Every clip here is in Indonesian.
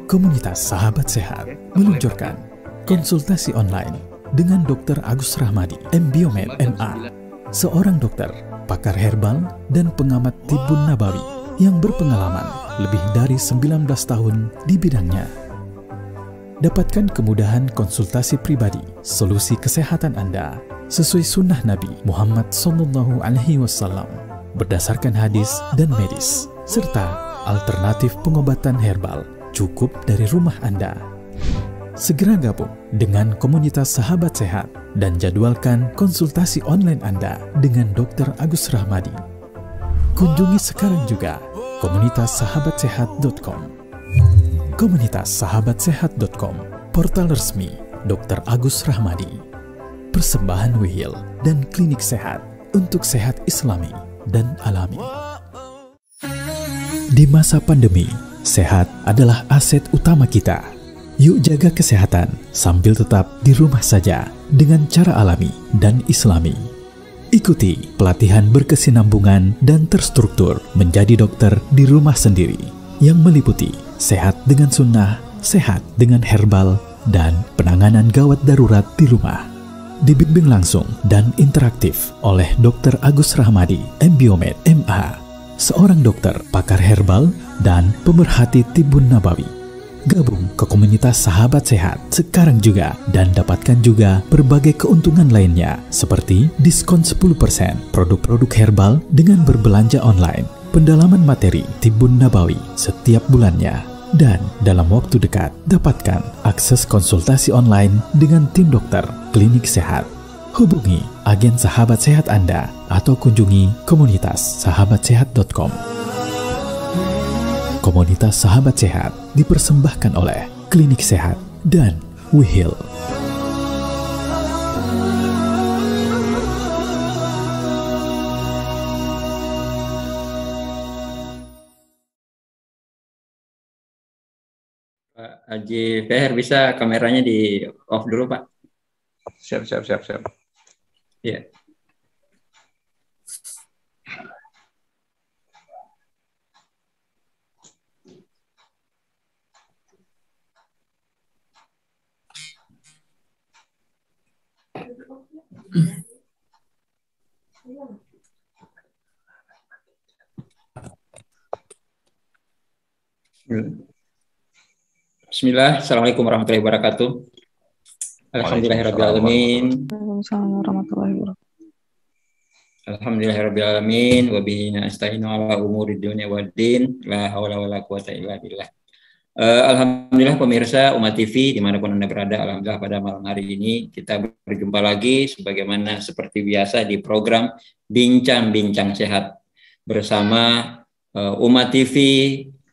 Komunitas Sahabat Sehat meluncurkan konsultasi online dengan Dr. Agus Rahmadi, MBiomed, MA, seorang dokter, pakar herbal, dan pengamat tibbun nabawi yang berpengalaman lebih dari 19 tahun di bidangnya. Dapatkan kemudahan konsultasi pribadi, solusi kesehatan Anda sesuai sunnah Nabi Muhammad SAW berdasarkan hadis dan medis, serta alternatif pengobatan herbal cukup dari rumah Anda. Segera gabung dengan komunitas Sahabat Sehat dan jadwalkan konsultasi online Anda dengan Dr. Agus Rahmadi. Kunjungi sekarang juga komunitassahabatsehat.com. Komunitassahabatsehat.com, portal resmi Dr. Agus Rahmadi. Persembahan Wihil dan klinik sehat untuk sehat Islami dan alami. Di masa pandemi, sehat adalah aset utama kita. Yuk jaga kesehatan sambil tetap di rumah saja dengan cara alami dan Islami. Ikuti pelatihan berkesinambungan dan terstruktur menjadi dokter di rumah sendiri yang meliputi sehat dengan sunnah, sehat dengan herbal, dan penanganan gawat darurat di rumah. Dibimbing langsung dan interaktif oleh Dr. Agus Rahmadi, MBiomed, MA, seorang dokter pakar herbal dan pemerhati tibbun nabawi. Gabung ke komunitas Sahabat Sehat sekarang juga dan dapatkan juga berbagai keuntungan lainnya seperti diskon 10% produk-produk herbal dengan berbelanja online, pendalaman materi tibbun nabawi setiap bulannya, dan dalam waktu dekat dapatkan akses konsultasi online dengan tim dokter klinik sehat. Hubungi agen Sahabat Sehat Anda atau kunjungi komunitas sahabatsehat.com. Komunitas Sahabat Sehat dipersembahkan oleh Klinik Sehat dan Wihil. Pak Haji Feher, bisa kameranya di off dulu, Pak? Siap. Ya. Bismillah, Assalamualaikum warahmatullahi wabarakatuh. Alhamdulillahirrabbilalamin. Waalaikumsalam warahmatullahi wabarakatuh. Alhamdulillahirrabbilalamin. Wa bihi nasta'inu ala umuri dunya waddin. La hawla wa la quwata illa billah. Alhamdulillah pemirsa Umat TV dimanapun Anda berada, alhamdulillah pada malam hari ini kita berjumpa lagi sebagaimana seperti biasa di program Bincang-Bincang Sehat bersama Umat TV,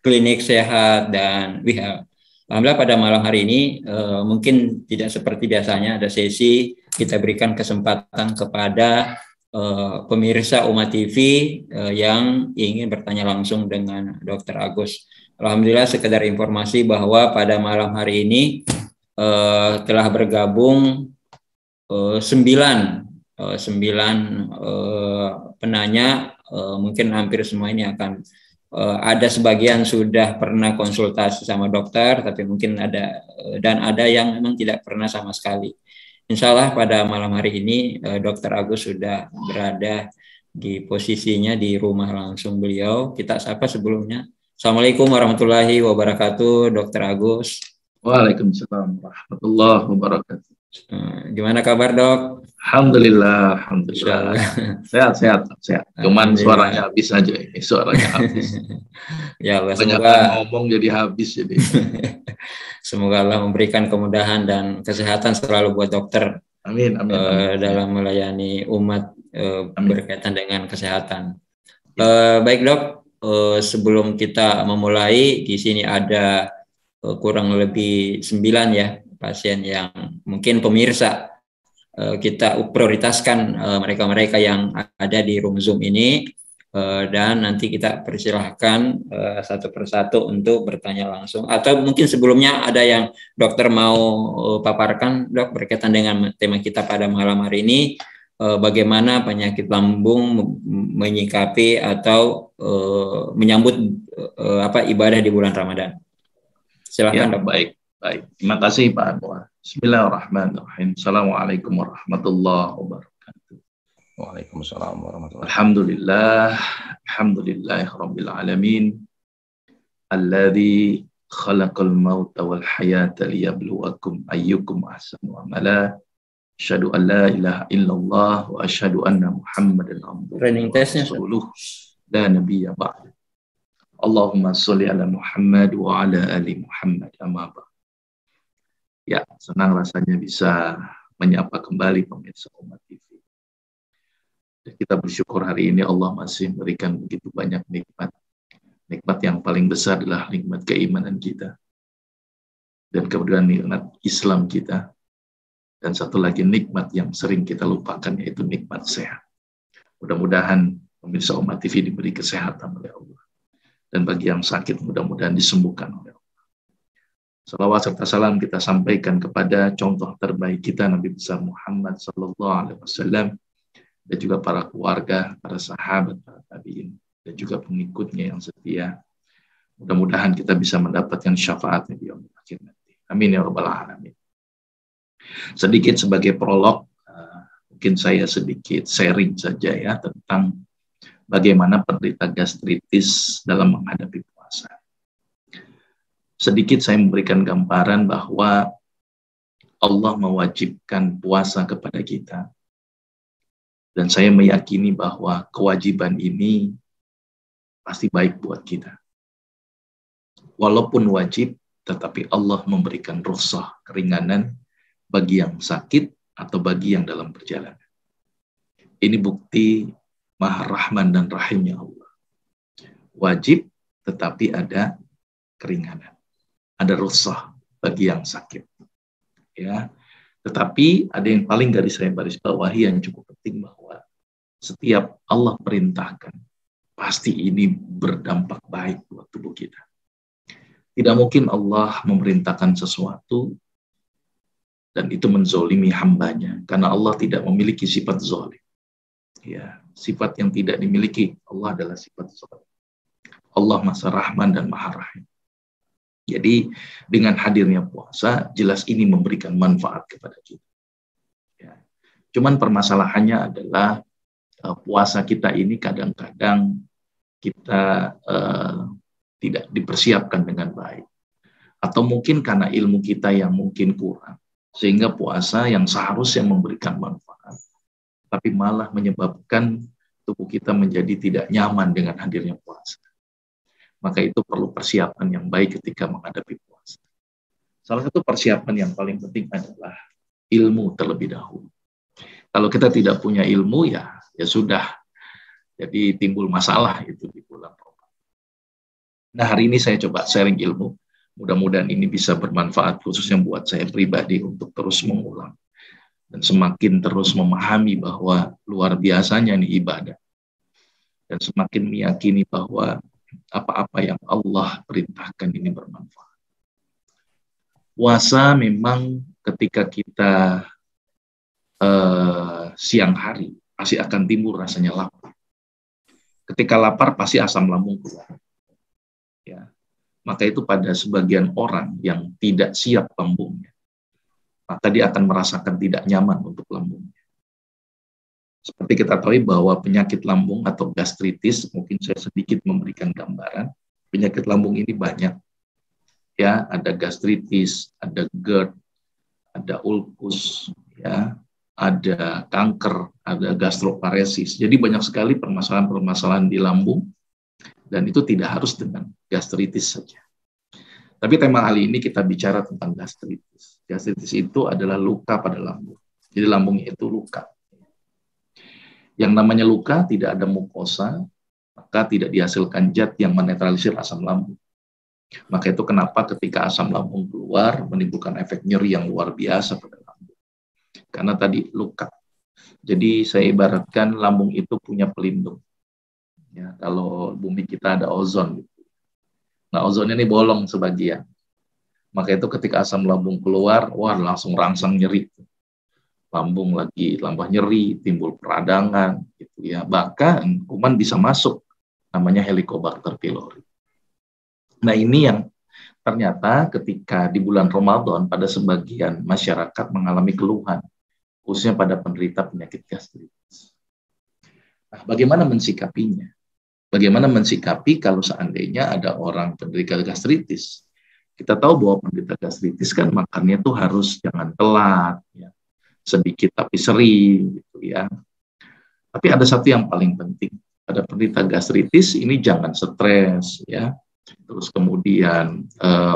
Klinik Sehat, dan Wihil. Alhamdulillah pada malam hari ini mungkin tidak seperti biasanya ada sesi kita berikan kesempatan kepada pemirsa Umat TV yang ingin bertanya langsung dengan Dr. Agus. Alhamdulillah sekedar informasi bahwa pada malam hari ini telah bergabung 9 penanya, mungkin hampir semua ini akan ada sebagian sudah pernah konsultasi sama dokter, tapi mungkin ada yang memang tidak pernah sama sekali. Insya Allah pada malam hari ini Dr. Agus sudah berada di posisinya di rumah langsung beliau. Kita sapa sebelumnya. Assalamualaikum warahmatullahi wabarakatuh, Dr. Agus. Waalaikumsalam warahmatullahi wabarakatuh. Gimana kabar, Dok? Alhamdulillah. Sehat. Cuman suaranya habis aja ini, suaranya habis. Ya Allah, semoga ngomong jadi habis jadi. Semoga Allah memberikan kemudahan dan kesehatan selalu buat dokter. Amin. Dalam melayani umat berkaitan dengan kesehatan. Baik, Dok. Sebelum kita memulai, di sini ada kurang lebih 9 ya pasien yang mungkin pemirsa kita prioritaskan mereka-mereka yang ada di room Zoom ini, dan nanti kita persilahkan satu persatu untuk bertanya langsung, atau mungkin sebelumnya ada yang dokter mau paparkan, Dok, berkaitan dengan tema kita pada malam hari ini, bagaimana penyakit lambung menyikapi atau menyambut ibadah di bulan Ramadan. Silakan, Dok. Baik. Terima kasih Pak Anwar. Bismillahirrahmanirrahim. Assalamualaikum warahmatullahi wabarakatuh. Waalaikumsalam warahmatullahi Alhamdulillah, Rabbil alamin. Alladzi khalaqal mauta wal hayata liyabluwakum ayyukum ahsanu amala. Asyhadu an la ilaha illallah wa asyhadu anna Muhammadan abduhu Training wa testnya. rasuluh la nabiyya ba'da. Allahumma sholli ala Muhammad wa ala ali Muhammad amma ba'd. Ya, senang rasanya bisa menyapa kembali pemirsa Umat TV. Dan kita bersyukur hari ini Allah masih memberikan begitu banyak nikmat. Nikmat yang paling besar adalah nikmat keimanan kita. Dan kemudian nikmat Islam kita. Dan satu lagi nikmat yang sering kita lupakan, yaitu nikmat sehat. Mudah-mudahan pemirsa Umat TV diberi kesehatan oleh Allah. Dan bagi yang sakit mudah-mudahan disembuhkan oleh Allah. Salawat serta salam kita sampaikan kepada contoh terbaik kita, Nabi besar Muhammad SAW, dan juga para keluarga, para sahabat, para tabi'in, dan juga pengikutnya yang setia. Mudah-mudahan kita bisa mendapatkan syafaatnya di yaumil akhir nanti. Amin ya rabbal alamin. Sedikit sebagai prolog, mungkin saya sedikit sharing saja ya tentang bagaimana penderita gastritis dalam menghadapi puasa. Sedikit saya memberikan gambaran bahwa Allah mewajibkan puasa kepada kita. Dan saya meyakini bahwa kewajiban ini pasti baik buat kita. Walaupun wajib, tetapi Allah memberikan rukhsah, keringanan bagi yang sakit atau bagi yang dalam perjalanan. Ini bukti Maha Rahman dan Rahimnya Allah. Wajib, tetapi ada keringanan. Ada rukhsah bagi yang sakit. Ya. Tetapi ada yang paling garis bawahi yang cukup penting, bahwa setiap Allah perintahkan, pasti ini berdampak baik buat tubuh kita. Tidak mungkin Allah memerintahkan sesuatu dan itu menzolimi hambanya, karena Allah tidak memiliki sifat zolim. Ya, sifat yang tidak dimiliki Allah adalah sifat zolim. Allah Maha Rahman dan Maha Rahim. Jadi dengan hadirnya puasa, jelas ini memberikan manfaat kepada kita. Ya. Cuman permasalahannya adalah puasa kita ini kadang-kadang kita tidak dipersiapkan dengan baik. Atau mungkin karena ilmu kita yang mungkin kurang. Sehingga puasa yang seharusnya memberikan manfaat, tapi malah menyebabkan tubuh kita menjadi tidak nyaman dengan hadirnya puasa. Maka itu perlu persiapan yang baik ketika menghadapi puasa. Salah satu persiapan yang paling penting adalah ilmu terlebih dahulu. Kalau kita tidak punya ilmu, ya sudah. Jadi timbul masalah itu di bulan Ramadan. Nah, hari ini saya coba sharing ilmu. Mudah-mudahan ini bisa bermanfaat khususnya buat saya pribadi untuk terus mengulang. Dan semakin terus memahami bahwa luar biasanya nih ibadah. Dan semakin meyakini bahwa apa-apa yang Allah perintahkan ini bermanfaat. Puasa memang ketika kita siang hari pasti akan timbul rasanya lapar. Ketika lapar pasti asam lambung keluar. Ya. Maka itu pada sebagian orang yang tidak siap lambungnya, maka dia akan merasakan tidak nyaman untuk lambungnya. Seperti kita tahu bahwa penyakit lambung atau gastritis, mungkin saya sedikit memberikan gambaran, penyakit lambung ini banyak. Ya, ada gastritis, ada GERD, ada ulkus, ya, ada kanker, ada gastroparesis. Jadi banyak sekali permasalahan-permasalahan di lambung, dan itu tidak harus dengan gastritis saja. Tapi tema kali ini kita bicara tentang gastritis. Gastritis itu adalah luka pada lambung. Jadi lambungnya itu luka. Yang namanya luka tidak ada mukosa, maka tidak dihasilkan zat yang menetralisir asam lambung. Maka itu kenapa ketika asam lambung keluar menimbulkan efek nyeri yang luar biasa pada lambung. Karena tadi luka. Jadi saya ibaratkan lambung itu punya pelindung. Ya, kalau bumi kita ada ozon. Gitu. Nah, ozonnya ini bolong sebagian. Maka itu ketika asam lambung keluar, wah langsung rangsang nyeri. Lambung lagi tambah nyeri, timbul peradangan, gitu ya. Bahkan kuman bisa masuk, namanya Helicobacter pylori. Nah, ini yang ternyata ketika di bulan Ramadan pada sebagian masyarakat mengalami keluhan, khususnya pada penderita penyakit gastritis. Nah, bagaimana mensikapinya? Bagaimana mensikapi kalau seandainya ada orang penderita gastritis? Kita tahu bahwa penderita gastritis kan makannya tuh harus jangan telat, ya, sedikit tapi sering, gitu ya. Tapi ada satu yang paling penting pada penderita gastritis ini jangan stres, ya. Terus kemudian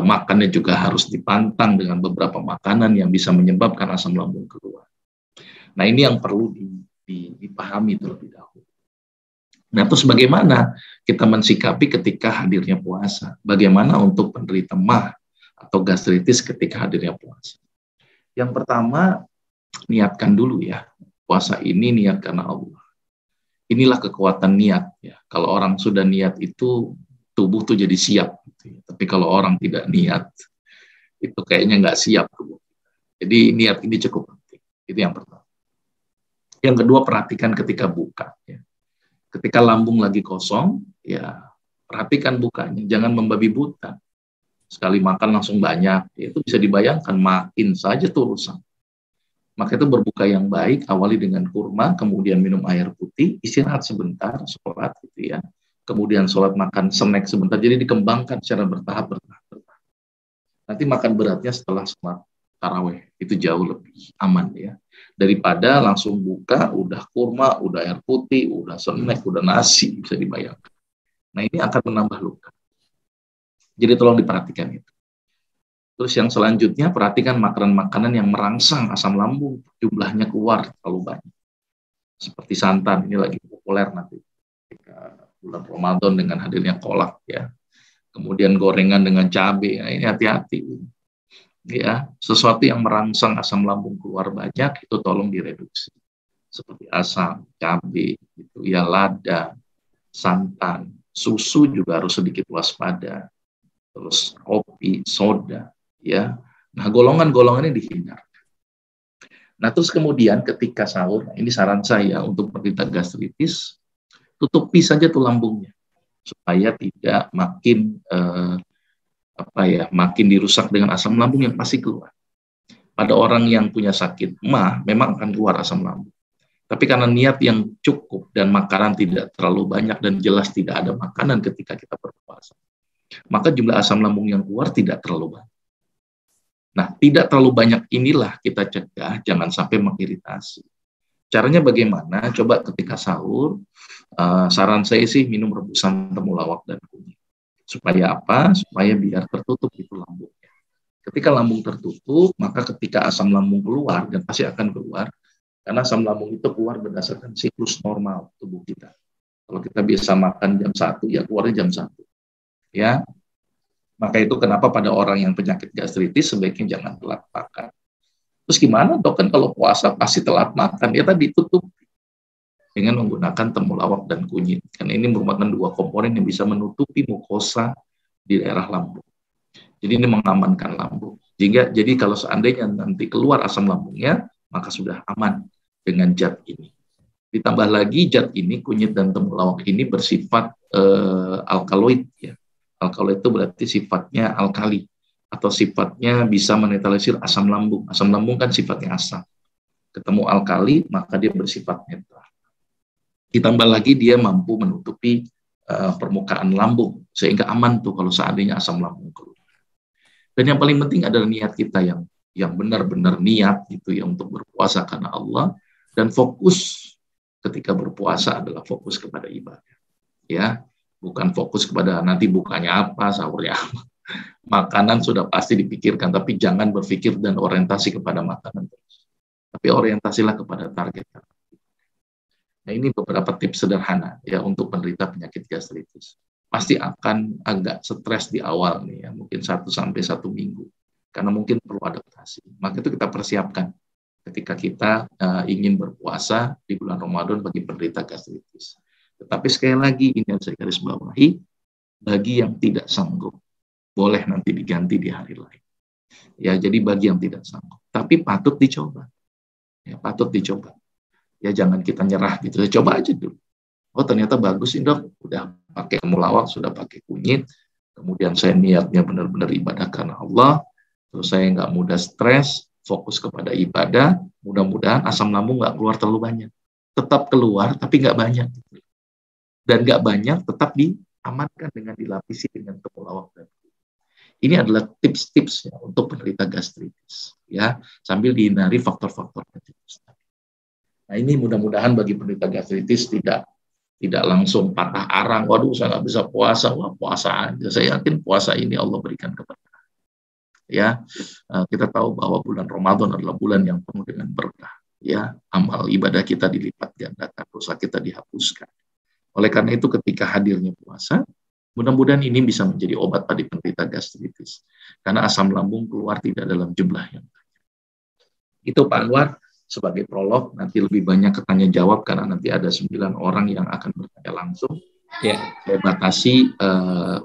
makannya juga harus dipantang dengan beberapa makanan yang bisa menyebabkan asam lambung keluar. Nah, ini yang perlu dipahami terlebih dahulu. Nah, terus bagaimana kita mensikapi ketika hadirnya puasa? Bagaimana untuk penderita MAH atau gastritis ketika hadirnya puasa? Yang pertama, niatkan dulu ya. Puasa ini niat karena Allah. Inilah kekuatan niat ya. Kalau orang sudah niat itu tubuh tuh jadi siap. Gitu ya. Tapi kalau orang tidak niat, itu kayaknya nggak siap tubuh. Jadi niat ini cukup penting. Itu yang pertama. Yang kedua, perhatikan ketika buka. Ya. Ketika lambung lagi kosong, ya perhatikan bukanya. Jangan membabi buta. Sekali makan langsung banyak. Ya, itu bisa dibayangkan makin saja tuh rusak. Maka itu berbuka yang baik, awali dengan kurma, kemudian minum air putih, istirahat sebentar, sholat gitu ya. Kemudian sholat, makan snack sebentar. Jadi dikembangkan secara bertahap. Nanti makan beratnya setelah sholat tarawih. Itu jauh lebih aman ya. Daripada langsung buka, udah kurma, udah air putih, udah snack, udah nasi, bisa dibayangkan. Nah, ini akan menambah luka. Jadi tolong diperhatikan itu. Terus yang selanjutnya, perhatikan makanan-makanan yang merangsang asam lambung, jumlahnya keluar terlalu banyak. Seperti santan, ini lagi populer nanti. Ketika bulan Ramadan dengan hadirnya kolak ya. Kemudian gorengan dengan cabai, nah, ini hati-hati. Ya, sesuatu yang merangsang asam lambung keluar banyak itu tolong direduksi. Seperti asam, cabai, gitu ya, lada, santan, susu juga harus sedikit waspada. Terus kopi, soda, ya. Nah, golongan-golongan ini dihindarkan. Nah, terus kemudian ketika sahur, ini saran saya untuk penderita gastritis, tutupi saja tuh lambungnya supaya tidak makin makin dirusak dengan asam lambung yang pasti keluar. Pada orang yang punya sakit MAH memang akan keluar asam lambung. Tapi karena niat yang cukup dan makanan tidak terlalu banyak dan jelas tidak ada makanan ketika kita berpuasa, maka jumlah asam lambung yang keluar tidak terlalu banyak. Nah, tidak terlalu banyak inilah kita cegah jangan sampai mengiritasi. Caranya bagaimana? Coba ketika sahur, saran saya sih minum rebusan temulawak dan kunyit. Supaya apa? Supaya biar tertutup itu lambungnya. Ketika lambung tertutup, maka ketika asam lambung keluar, dan pasti akan keluar, karena asam lambung itu keluar berdasarkan siklus normal tubuh kita. Kalau kita biasa makan jam 1, ya keluarnya jam 1. Ya, maka itu kenapa pada orang yang penyakit gastritis sebaiknya jangan telat makan. Terus gimana dok, kan kalau puasa pasti telat makan, ya tadi tutup dengan menggunakan temulawak dan kunyit. Karena ini merupakan dua komponen yang bisa menutupi mukosa di daerah lambung. Jadi ini mengamankan lambung. Jadi kalau seandainya nanti keluar asam lambungnya, maka sudah aman dengan zat ini. Ditambah lagi zat ini, kunyit dan temulawak ini bersifat alkaloid. Ya. Alkaloid itu berarti sifatnya alkali atau sifatnya bisa menetralisir asam lambung. Asam lambung kan sifatnya asam. Ketemu alkali, maka dia bersifat netral. Ditambah lagi dia mampu menutupi permukaan lambung sehingga aman tuh kalau seandainya asam lambung keluar. Dan yang paling penting adalah niat kita yang benar-benar niat gitu ya untuk berpuasa karena Allah, dan fokus ketika berpuasa adalah fokus kepada ibadah. Ya, bukan fokus kepada nanti bukanya apa, sahurnya apa. Makanan sudah pasti dipikirkan, tapi jangan berpikir dan orientasi kepada makanan terus. Tapi orientasilah kepada target. Nah, ini beberapa tips sederhana ya untuk penderita penyakit gastritis. Pasti akan agak stres di awal nih ya, mungkin 1 sampai 1 minggu. Karena mungkin perlu adaptasi. Maka itu kita persiapkan ketika kita ingin berpuasa di bulan Ramadan bagi penderita gastritis. Tetapi sekali lagi ini yang saya garis bawahi, bagi yang tidak sanggup boleh nanti diganti di hari lain. Ya, jadi bagi yang tidak sanggup, tapi patut dicoba. Ya, patut dicoba. Ya jangan kita nyerah gitu, coba aja dulu. Oh ternyata bagus sih dok, udah pakai temulawak, sudah pakai kunyit, kemudian saya niatnya benar-benar ibadah karena Allah, terus saya nggak mudah stres, fokus kepada ibadah, mudah-mudahan asam lambung nggak keluar terlalu banyak. Tetap keluar, tapi nggak banyak. Dan nggak banyak, tetap diamankan dengan dilapisi dengan temulawak dan ini adalah tips-tips ya untuk penderita gastritis, ya, sambil dihindari faktor-faktor gastritis. Nah, ini mudah-mudahan bagi penderita gastritis tidak langsung patah arang. Waduh, saya nggak bisa puasa. Wah, puasa aja. Saya yakin puasa ini Allah berikan kepada. Ya, kita tahu bahwa bulan Ramadan adalah bulan yang penuh dengan berkah. Ya, amal ibadah kita dilipat gandakan, dosa kita dihapuskan. Oleh karena itu, ketika hadirnya puasa, mudah-mudahan ini bisa menjadi obat bagi penderita gastritis. Karena asam lambung keluar tidak dalam jumlah yang banyak. Itu Pak Anwar sebagai prolog, nanti lebih banyak ketanya jawab karena nanti ada 9 orang yang akan bertanya langsung. Ya. Saya batasi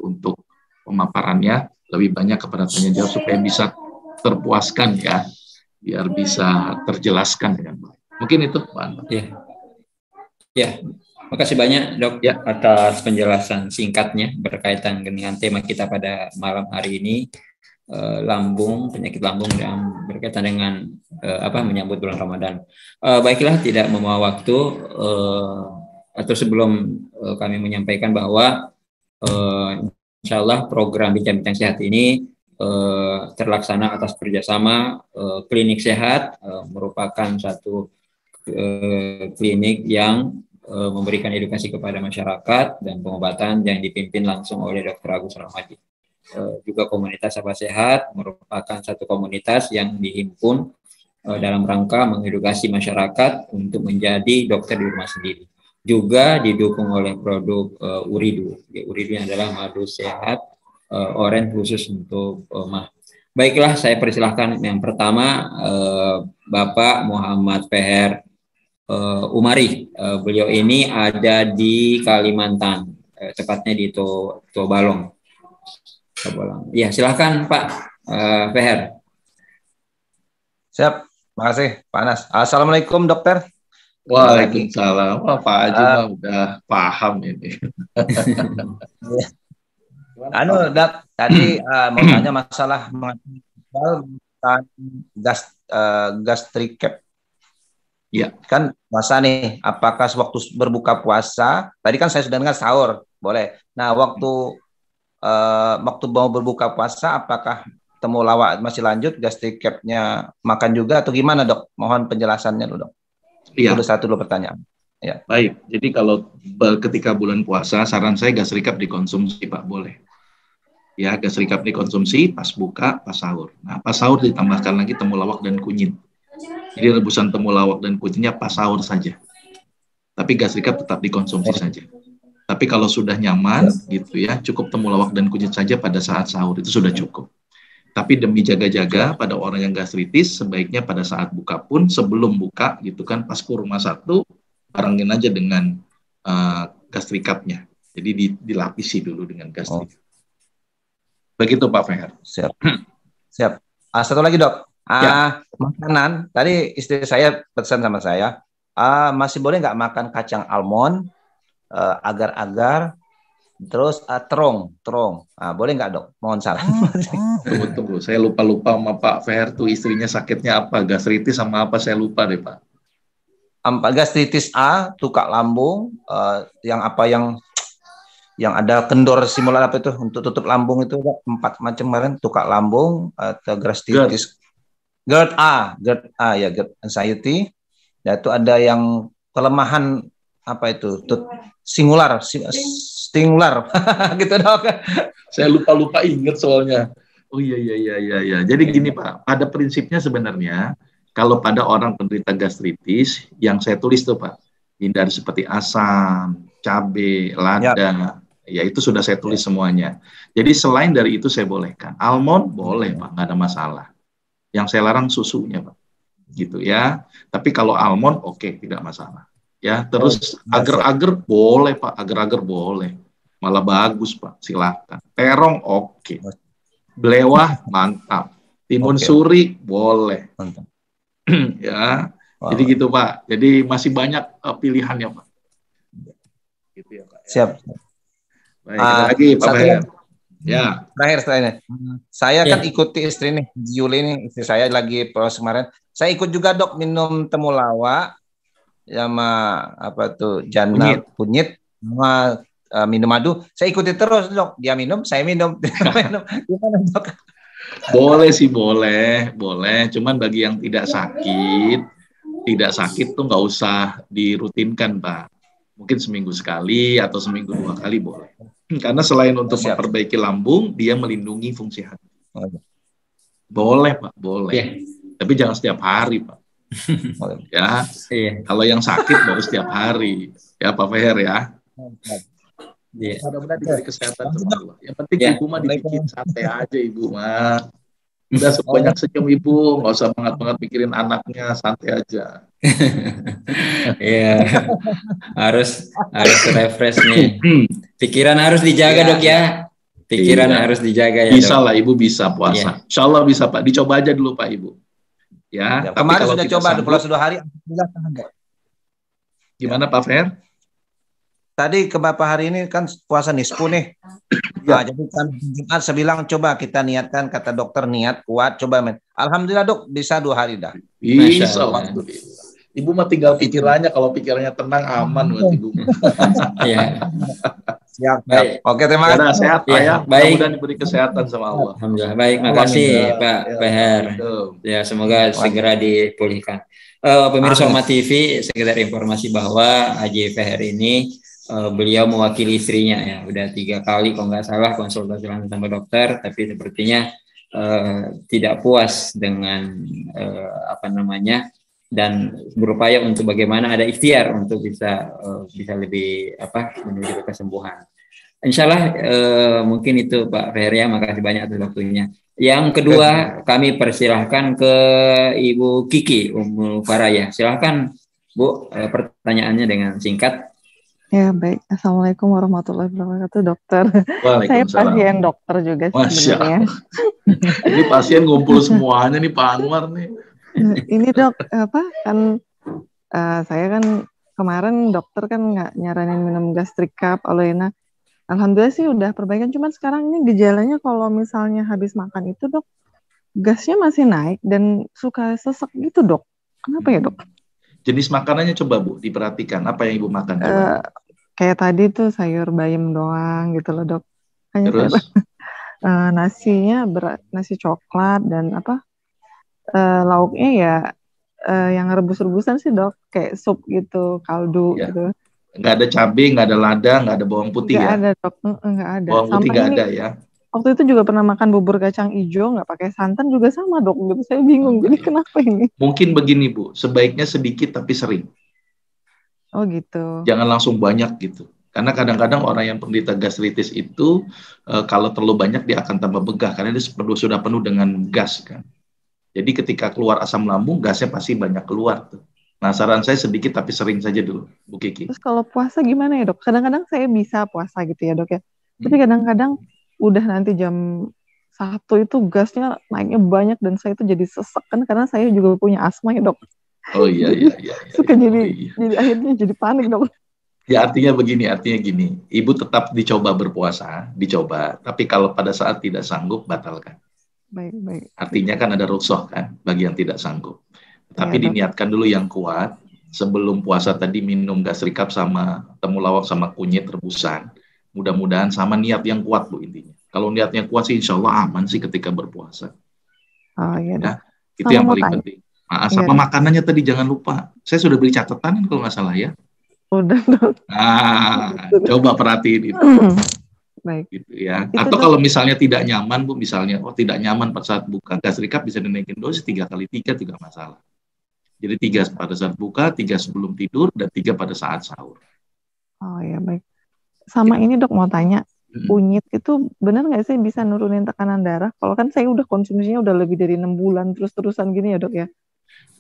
untuk pemaparannya lebih banyak kepada tanya jawab supaya bisa terpuaskan ya, biar bisa terjelaskan dengan baik. Mungkin itu Pak Anwar. Ya. Makasih banyak Dok atas penjelasan singkatnya berkaitan dengan tema kita pada malam hari ini, lambung, penyakit lambung dan berkaitan dengan menyambut bulan Ramadan. Baiklah, tidak membawa waktu atau sebelum kami menyampaikan bahwa insya Allah program bincang-bincang sehat ini terlaksana atas kerjasama Klinik Sehat, merupakan satu klinik yang memberikan edukasi kepada masyarakat dan pengobatan yang dipimpin langsung oleh Dr. Agus Rahmadi. Juga komunitas Sahabat Sehat merupakan satu komunitas yang dihimpun dalam rangka mengedukasi masyarakat untuk menjadi dokter di rumah sendiri. Juga didukung oleh produk Uridu. Uridu yang adalah madu sehat oren khusus untuk mah. Baiklah, saya persilahkan yang pertama Bapak Muhammad Feher Umari. Beliau ini ada di Kalimantan, tepatnya di Tobalong. Ya, silakan Pak Feher. Siap, makasih Pak Anas. Assalamualaikum dokter. Waalaikumsalam. Wah, Pak Haji mah udah paham ini. Tadi mau tanya masalah gastricap. Ya. Kan puasa nih, apakah waktu berbuka puasa, tadi kan saya sudah dengar sahur, boleh. Nah, waktu mau berbuka puasa, apakah temulawak masih lanjut, gastricapnya makan juga atau gimana Dok? Mohon penjelasannya dulu Dok. Iya. Itu satu dulu pertanyaan. Ya. Baik, jadi kalau ketika bulan puasa, saran saya gastricap dikonsumsi Pak, boleh. Ya, gastricap dikonsumsi pas buka, pas sahur. Nah, pas sahur ditambahkan lagi temulawak dan kunyit. Jadi rebusan temulawak dan kunyitnya pas sahur saja. Tapi gastricap tetap dikonsumsi saja. Tapi kalau sudah nyaman gitu ya, cukup temulawak dan kunyit saja pada saat sahur, itu sudah cukup. Tapi demi jaga-jaga pada orang yang gastritis, sebaiknya pada saat buka pun, sebelum buka gitu kan, pas kurma 1, barengin aja dengan gastricapnya. Jadi dilapisi dulu dengan gastricap. Begitu Pak Feher. Siap. Siap. Satu lagi Dok. Makanan, tadi istri saya pesan sama saya, masih boleh nggak makan kacang almond, agar-agar, terus terong. Boleh nggak Dok? Mohon saran. Tunggu. Saya lupa sama Pak Feher tuh istrinya sakitnya apa? Gastritis sama apa? Saya lupa deh Pak. Gastritis A, tukak lambung, yang ada kendor simulan apa itu untuk tutup lambung itu 4 macam kemarin, tukak lambung atau gastritis. GERD A ya, GERD anxiety. Ya, itu ada yang kelemahan apa itu? Singular gitu Dok. Saya lupa ingat soalnya. Oh iya. Jadi gini Pak, pada prinsipnya sebenarnya kalau pada orang penderita gastritis yang saya tulis tuh Pak, hindari seperti asam, cabai, lada, ya itu sudah saya tulis semuanya. Jadi selain dari itu saya bolehkan. Almond boleh Pak, nggak ada masalah. Yang saya larang susunya Pak, gitu ya. Tapi kalau almond oke, tidak masalah. Ya, terus agar-agar boleh Pak, agar-agar boleh. Malah bagus Pak, silakan. Terong oke. Belewah mantap. Timun suri boleh. Mantap. Ya. Jadi gitu Pak. Jadi masih banyak pilihannya Pak. Gitu ya Pak. Siap. Baik, lagi Pak Feher. Ya. Terakhir setelah ini. Saya Ya. kan ikuti istri nih, Yuli nih, istri saya lagi proses kemarin. Saya ikut juga dok minum temulawak sama apa tuh janda kunyit sama minum madu. Saya ikuti terus dok. Dia minum, saya minum. Minum. Gimana dok? Boleh sih, boleh. Cuman bagi yang tidak sakit tuh nggak usah dirutinkan, Pak. Mungkin seminggu sekali atau seminggu 2 kali boleh. Karena selain untuk Siap. memperbaiki lambung, dia melindungi fungsi hati. Oh, iya. Boleh, Pak, boleh. Ya. Tapi jangan setiap hari, Pak. Boleh. Ya, Iya. kalau yang sakit baru setiap hari. Ya, Pak Feher ya. Iya. Mudah-mudahan diberi kesehatan sama Allah. Yang penting Ya. ibu mah dibikin santai aja ibu mah. Udah sebanyak senyum ibu, nggak usah banget mikirin anaknya, santai aja. Iya. harus refresh nih. Pikiran harus dijaga Iya, dok ya. Pikiran Iya. harus dijaga ya Bisa dok. lah ibu bisa puasa. Insya Allah bisa Pak. Dicoba aja dulu Pak Ibu. Ya. Tapi Kemarin kalau sudah tidak coba sanggup, 22 hari. Alhamdulillah tahan, Dok. gimana Pak Fer? Tadi ke Bapak hari ini kan puasa nisfu nih. Nah, jadi kan Jumat saya bilang coba kita niatkan, kata dokter niat kuat coba men. Alhamdulillah dok bisa 2 hari dah. Masya Bisa. Allah. Alhamdulillah. Ibu mah tinggal pikirannya, kalau pikirannya tenang aman buat ibu. Iya. Siap. Baik. Oke terima Karena kasih. sehat Pak Iya, ya. baik. Mudah-mudahan diberi kesehatan sama Allah. Alhamdulillah. Baik, makasih Pak Ya, Peher. betul. Ya, semoga segera dipulihkan. Pemirsa Amin. Umat TV, sekedar informasi bahwa Haji Peher ini beliau mewakili istrinya ya. Udah 3 kali kalau nggak salah konsultasi langsung sama dokter, tapi sepertinya tidak puas dengan dan berupaya untuk bagaimana ada ikhtiar untuk bisa lebih menuju kesembuhan. Insya Allah mungkin itu Pak Ferya, makasih banyak atas waktunya. Yang kedua kami persilahkan ke Ibu Kiki Ummul Faraya. Silahkan Bu, pertanyaannya dengan singkat. Ya, baik. Assalamualaikum warahmatullahi wabarakatuh, dokter. Saya Waalaikumsalam. pasien dokter juga Masya sebenarnya. Ini pasien ngumpul semuanya nih Pak Anwar nih. Ini dok, saya kan kemarin dokter kan nggak nyaranin minum gastric cup, Aloena. Alhamdulillah sih udah perbaikan, cuman sekarang ini gejalanya kalau misalnya habis makan itu dok, gasnya masih naik dan suka sesek gitu dok. Kenapa ya dok? Jenis makanannya coba Bu, diperhatikan. Apa yang Ibu makan coba? Kayak tadi tuh sayur bayam doang gitu loh dok. Hanya Terus? nasinya nasi coklat dan lauknya ya yang rebus-rebusan sih dok, kayak sup gitu, kaldu Ya. gitu. Nggak ada cabai, nggak ada lada, nggak ada bawang putih Nggak ya? ada dok, nggak ada. Bawang putih Sampai nggak ini ada ya? waktu itu juga pernah makan bubur kacang hijau nggak pakai santan juga sama dok. Gitu saya bingung. Jadi kenapa ini? Mungkin begini Bu, sebaiknya sedikit tapi sering. Oh gitu. Jangan langsung banyak gitu. Karena kadang-kadang orang yang penderita gastritis itu kalau terlalu banyak dia akan tambah begah karena dia sudah penuh dengan gas kan. Jadi ketika keluar asam lambung, gasnya pasti banyak keluar tuh. Nah, saran saya sedikit tapi sering saja dulu, Bu Kiki. Terus kalau puasa gimana ya dok? Kadang-kadang saya bisa puasa gitu ya dok ya. Tapi kadang-kadang udah nanti jam 1 itu gasnya naiknya banyak dan saya itu jadi sesek kan karena saya juga punya asma ya dok. Oh iya. Suka iya. jadi akhirnya jadi panik dok. Ya artinya gini, Ibu tetap dicoba berpuasa, dicoba. Tapi kalau pada saat tidak sanggup, batalkan. Baik. Artinya kan ada rukhsah kan bagi yang tidak sanggup. Tapi Ya, diniatkan dulu yang kuat. Sebelum puasa tadi minum gastric cup sama temulawak sama kunyit rebusan. Mudah-mudahan sama niat yang kuat Bu intinya. Kalau niatnya kuat sih insya Allah aman sih ketika berpuasa. Oh iya dok. Itu Sama yang mau paling tanya. penting. Sama makanannya tadi jangan lupa. Saya sudah beri catatan kalau nggak salah ya. Udah dok. Coba perhatiin itu. Baik. Gitu ya. Itu Atau dok. kalau misalnya tidak nyaman Bu, misalnya tidak nyaman pada saat buka gastric cup bisa dinaikin dosis 3 kali 3 tidak masalah. Jadi 3 pada saat buka, 3 sebelum tidur, dan 3 pada saat sahur. Oh ya baik. Sama ini dok mau tanya, kunyit itu benar nggak sih bisa nurunin tekanan darah? Kalau kan saya udah konsumsinya udah lebih dari 6 bulan terus-terusan gini ya dok ya.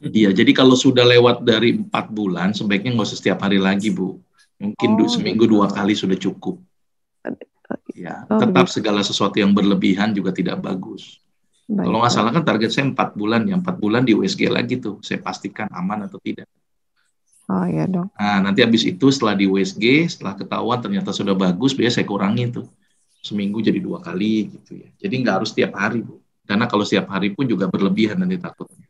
Iya, jadi kalau sudah lewat dari 4 bulan, sebaiknya nggak usah setiap hari lagi Bu. Mungkin seminggu 2 kali sudah cukup. Ya, tetap segala sesuatu yang berlebihan juga tidak bagus. Baik, kalau nggak salah kan target saya 4 bulan, ya 4 bulan di USG lagi tuh, saya pastikan aman atau tidak. Oh iya dok. Nah nanti habis itu setelah di USG, setelah ketahuan ternyata sudah bagus, biasanya saya kurangi tuh seminggu jadi 2 kali gitu ya. Jadi nggak harus tiap hari, Bu. Karena kalau setiap hari pun juga berlebihan nanti takutnya.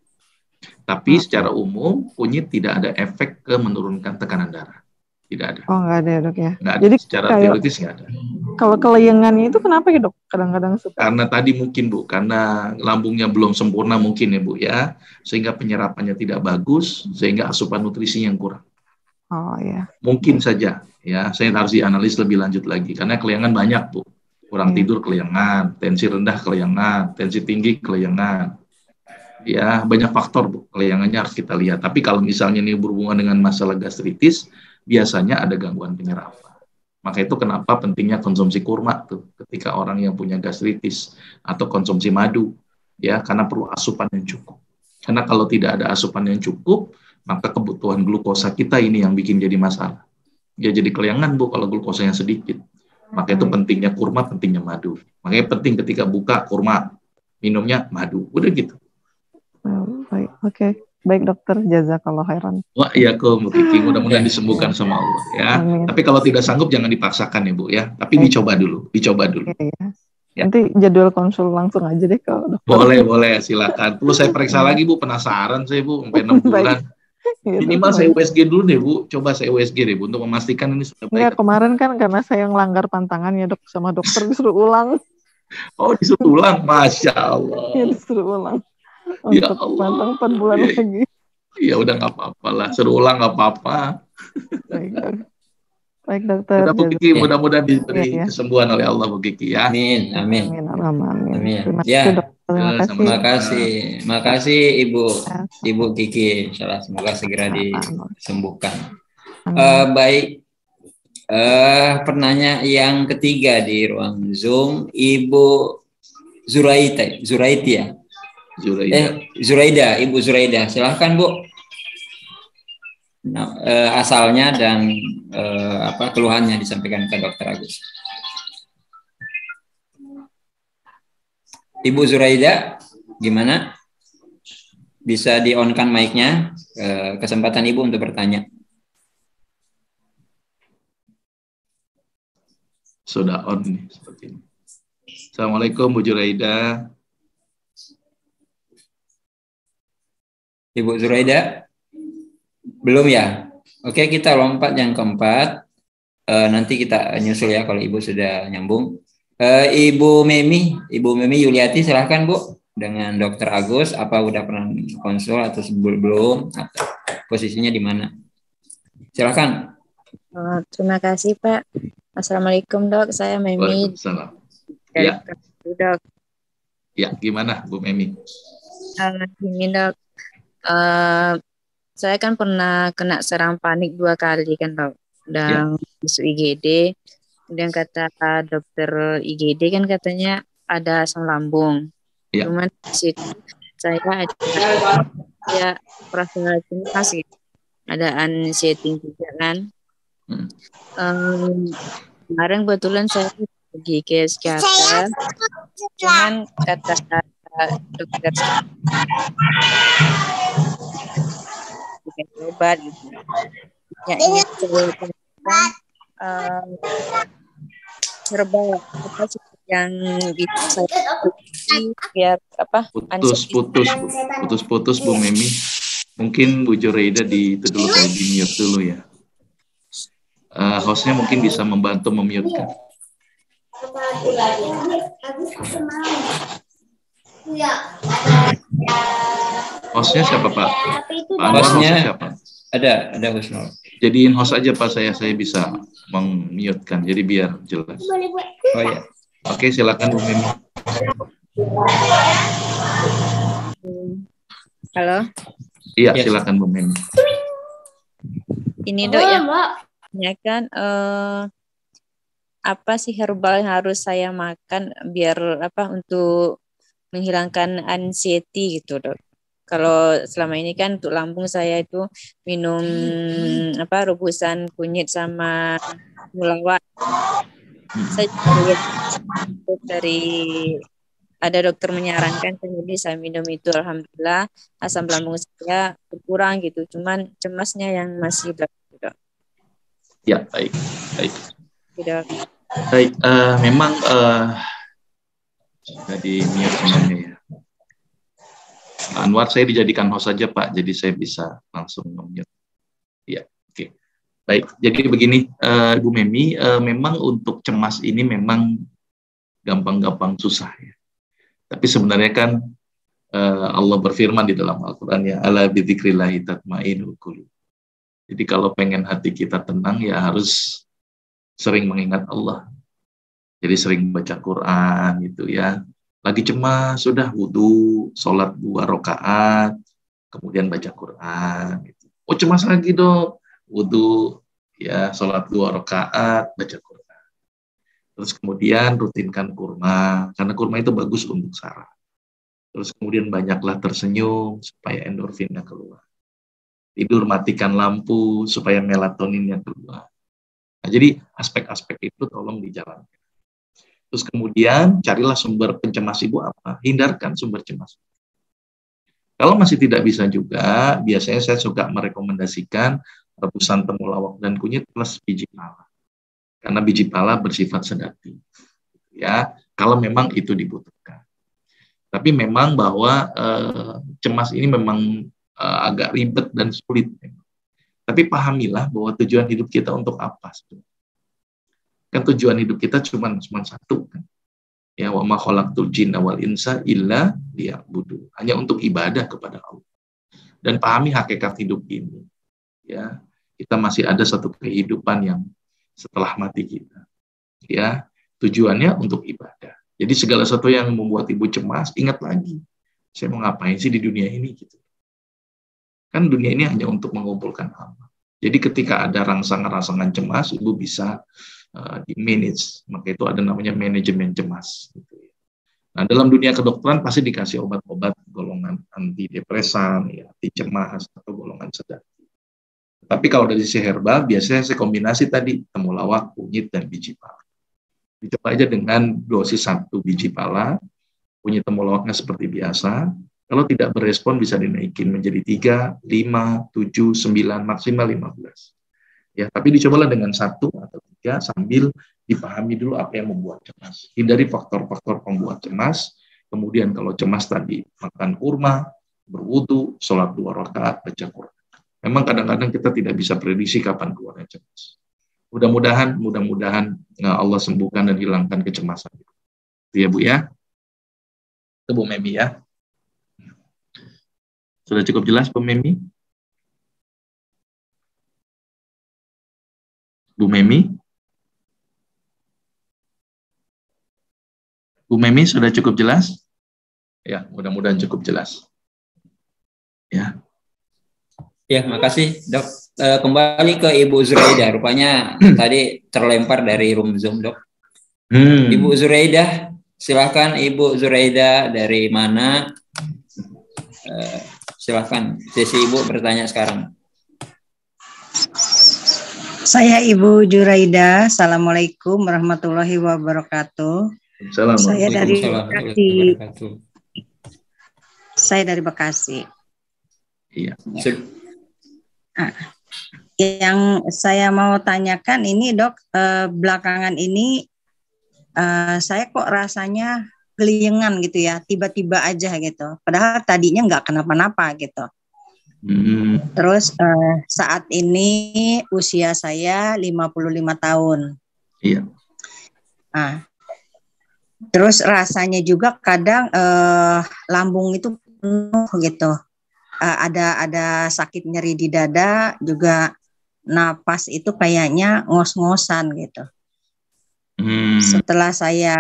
Tapi secara umum kunyit tidak ada efek ke menurunkan tekanan darah. Tidak ada. Oh, nggak ada ya, Dok ya. Nggak ada. Jadi Secara kayak teoritis nggak ada. kalau kelayangannya itu kenapa ya, Dok? Kadang-kadang suka. Karena tadi mungkin, Bu, karena lambungnya belum sempurna mungkin ya, Bu ya. Sehingga penyerapannya tidak bagus, sehingga asupan nutrisinya yang kurang. Oh ya. Mungkin saja ya, saya harus dianalisis lebih lanjut lagi karena kelayangan banyak, Bu. Kurang tidur kelayangan, tensi rendah kelayangan, tensi tinggi kelayangan. Ya, banyak faktor, Bu. Kelayangannya harus kita lihat. Tapi kalau misalnya ini berhubungan dengan masalah gastritis, biasanya ada gangguan penyerapan. Maka itu kenapa pentingnya konsumsi kurma tuh ketika orang yang punya gastritis atau konsumsi madu, ya, karena perlu asupan yang cukup. Karena kalau tidak ada asupan yang cukup, maka kebutuhan glukosa kita ini yang bikin jadi masalah. Ya jadi kelayangan, Bu, kalau glukosanya sedikit. Maka itu pentingnya kurma, pentingnya madu. Makanya penting ketika buka kurma, minumnya madu. Udah gitu. Baik, oke. Baik, dokter, jazakallah khairan. Wah, iya kok, Bu Kiki. Mudah-mudahan disembuhkan sama Allah ya. Amin. Tapi kalau tidak sanggup jangan dipaksakan ya, Bu ya. Tapi dicoba dulu. Ya. Nanti jadwal konsul langsung aja deh kalau dokter. Boleh, silakan. Perlu saya periksa lagi, Bu. Penasaran saya, Bu, sampai 6 bulan. Minimal saya USG dulu deh, Bu. Coba saya USG deh, Bu, untuk memastikan ini sudah baik. Enggak, kemarin kan karena saya ngelanggar pantangan ya, Dok, sama dokter disuruh ulang. Oh, disuruh ulang? Masya Allah. Iya, disuruh ulang. Ya Untuk Allah. pantang 4 bulan lagi. Ya udah nggak apa-apa lah. Suruh ulang nggak apa-apa. Baik, dokter. Udah, Bu Kiki, mudah-mudahan diberi kesembuhan oleh Allah, Bu Kiki ya. Amin. Terima kasih, Ya. dokter. Terima kasih. Makasih Ibu Kiki. Semoga segera disembuhkan. Baik. Penanya yang ketiga di ruang Zoom, Ibu Zuraiti ya. Zuraida, Ibu Zuraida. Silahkan, Bu. Nah, asalnya dan keluhannya disampaikan ke Dokter Agus. Ibu Zuraida, gimana? Bisa di-on-kan mic-nya? Kesempatan Ibu untuk bertanya. Sudah on nih seperti ini. Assalamualaikum, Bu Zuraida. Ibu Zuraida? Belum ya? Oke, kita lompat yang keempat. Nanti kita nyusul ya kalau Ibu sudah nyambung. Ibu Memi Yuliati, silahkan, Bu. Dengan Dokter Agus, apa udah pernah konsul atau belum? Atau posisinya di mana? Silahkan. Terima kasih, Pak. Assalamualaikum, Dok. Saya Memi. Waalaikumsalam. Ya. Dok. Ya, gimana, Bu Memi? Gini, Dok. Saya kan pernah kena serang panik 2 kali kan, Dok. Dan masuk IGD. Kemudian kata dokter IGD kan katanya ada asam lambung. Ya. Cuman di situ saya ada perasaan cemas gitu. Ada anxiety juga kan. Kemarin kebetulan saya pergi ke psikiater. Cuman kata dokter obat gitu. Ya ini herbal apa sih yang gitu saya biar apa? Putus-putus Bu Memi. Mungkin Bu Zuraida itu dulu kayak di mute dulu ya. Hostnya mungkin bisa membantu memute-kan. Hostnya siapa, Pak? Hostnya siapa? Ada Husnul. Jadiin host aja, Pak, saya bisa meng-mute-kan, jadi biar jelas. Oh ya. Oke, silakan Bu Mimi. Halo. Iya, silakan Bu Mimi. Ini, Dok, ya kan apa sih herbal yang harus saya makan biar apa untuk menghilangkan anxiety gitu, Dok. Kalau selama ini kan untuk lambung saya itu minum apa rebusan kunyit sama mulawak. Saya lihat dari ada dokter menyarankan jadi saya minum itu, alhamdulillah asam lambung saya berkurang gitu. Cuman cemasnya yang masih, Dok. Ya, baik. Dok. Baik, memang jadi mute semuanya ya. Anwar, saya dijadikan host saja Pak, jadi saya bisa langsung mute. Ya, oke. Baik, jadi begini, Ibu Memi, memang untuk cemas ini memang gampang-gampang susah ya. Tapi sebenarnya kan Allah berfirman di dalam Al-Quran ya, ala bidzikrillahi tatma'innul qulub. Jadi kalau pengen hati kita tenang ya harus sering mengingat Allah. Jadi sering baca Quran gitu ya. Lagi cemas, sudah wudu, sholat 2 rakaat, kemudian baca Quran. Gitu. Oh cemas lagi dong, wudu, ya sholat 2 rakaat, baca Quran. Terus kemudian rutinkan kurma, karena kurma itu bagus untuk saraf. Terus kemudian banyaklah tersenyum supaya endorfinnya keluar. Tidur matikan lampu supaya melatoninnya keluar. Nah, jadi aspek-aspek itu tolong dijalankan. Terus kemudian carilah sumber pencemas ibu apa? Hindarkan sumber cemas. Kalau masih tidak bisa juga, biasanya saya suka merekomendasikan rebusan temulawak dan kunyit plus biji pala. Karena biji pala bersifat sedatif. Ya, kalau memang itu dibutuhkan. Tapi memang bahwa cemas ini memang agak ribet dan sulit. Tapi pahamilah bahwa tujuan hidup kita untuk apa? Kan tujuan hidup kita cuma satu kan. Ya, wa ma khalaqtul jinna wal insa illa liya'budun. Hanya untuk ibadah kepada Allah. Dan pahami hakikat hidup ini. Ya, kita masih ada satu kehidupan yang setelah mati kita. Ya, tujuannya untuk ibadah. Jadi segala sesuatu yang membuat ibu cemas, ingat lagi. Saya mau ngapain sih di dunia ini gitu. Kan dunia ini hanya untuk mengumpulkan amal. Jadi ketika ada rangsangan-rangsangan cemas, ibu bisa di-manage. Maka itu ada namanya manajemen cemas. Nah, dalam dunia kedokteran pasti dikasih obat-obat golongan antidepresan, ya, anti cemas, atau golongan sedatif. Tapi kalau dari sisi herbal, biasanya saya kombinasi tadi, temulawak, kunyit, dan biji pala. Dicoba aja dengan dosis 1 biji pala, kunyit temulawaknya seperti biasa. Kalau tidak berespon bisa dinaikin menjadi 3, 5, 7, 9, maksimal 15. Ya, tapi dicobalah dengan 1 atau 3 sambil dipahami dulu apa yang membuat cemas. Hindari faktor-faktor pembuat cemas. Kemudian kalau cemas tadi makan kurma, berwudu, sholat 2 rakaat, baca Quran. Memang kadang-kadang kita tidak bisa prediksi kapan keluarnya cemas. Mudah-mudahan Allah sembuhkan dan hilangkan kecemasan. Itu ya Bu ya. Itu Bu Memi ya. Sudah cukup jelas Bu Memi? Bu Memi? Bu Memi sudah cukup jelas? Ya, mudah-mudahan cukup jelas. Ya. Ya, makasih Dok. Kembali ke Ibu Zuraida. Rupanya tadi terlempar dari room Zoom Dok. Ibu Zuraida, silahkan Ibu Zuraida dari mana? Silahkan sesi Ibu bertanya sekarang. Saya Ibu Zuraida. Assalamualaikum warahmatullahi wabarakatuh. Saya dari Bekasi. Saya dari Bekasi. Iya. Yang saya mau tanyakan ini Dok, belakangan ini saya kok rasanya geliengan gitu ya, tiba-tiba aja gitu. Padahal tadinya nggak kenapa-napa gitu. Terus saat ini usia saya 55 tahun. Iya. Nah, terus rasanya juga kadang lambung itu penuh gitu. Ada sakit nyeri di dada, juga napas itu kayaknya ngos-ngosan gitu. Setelah saya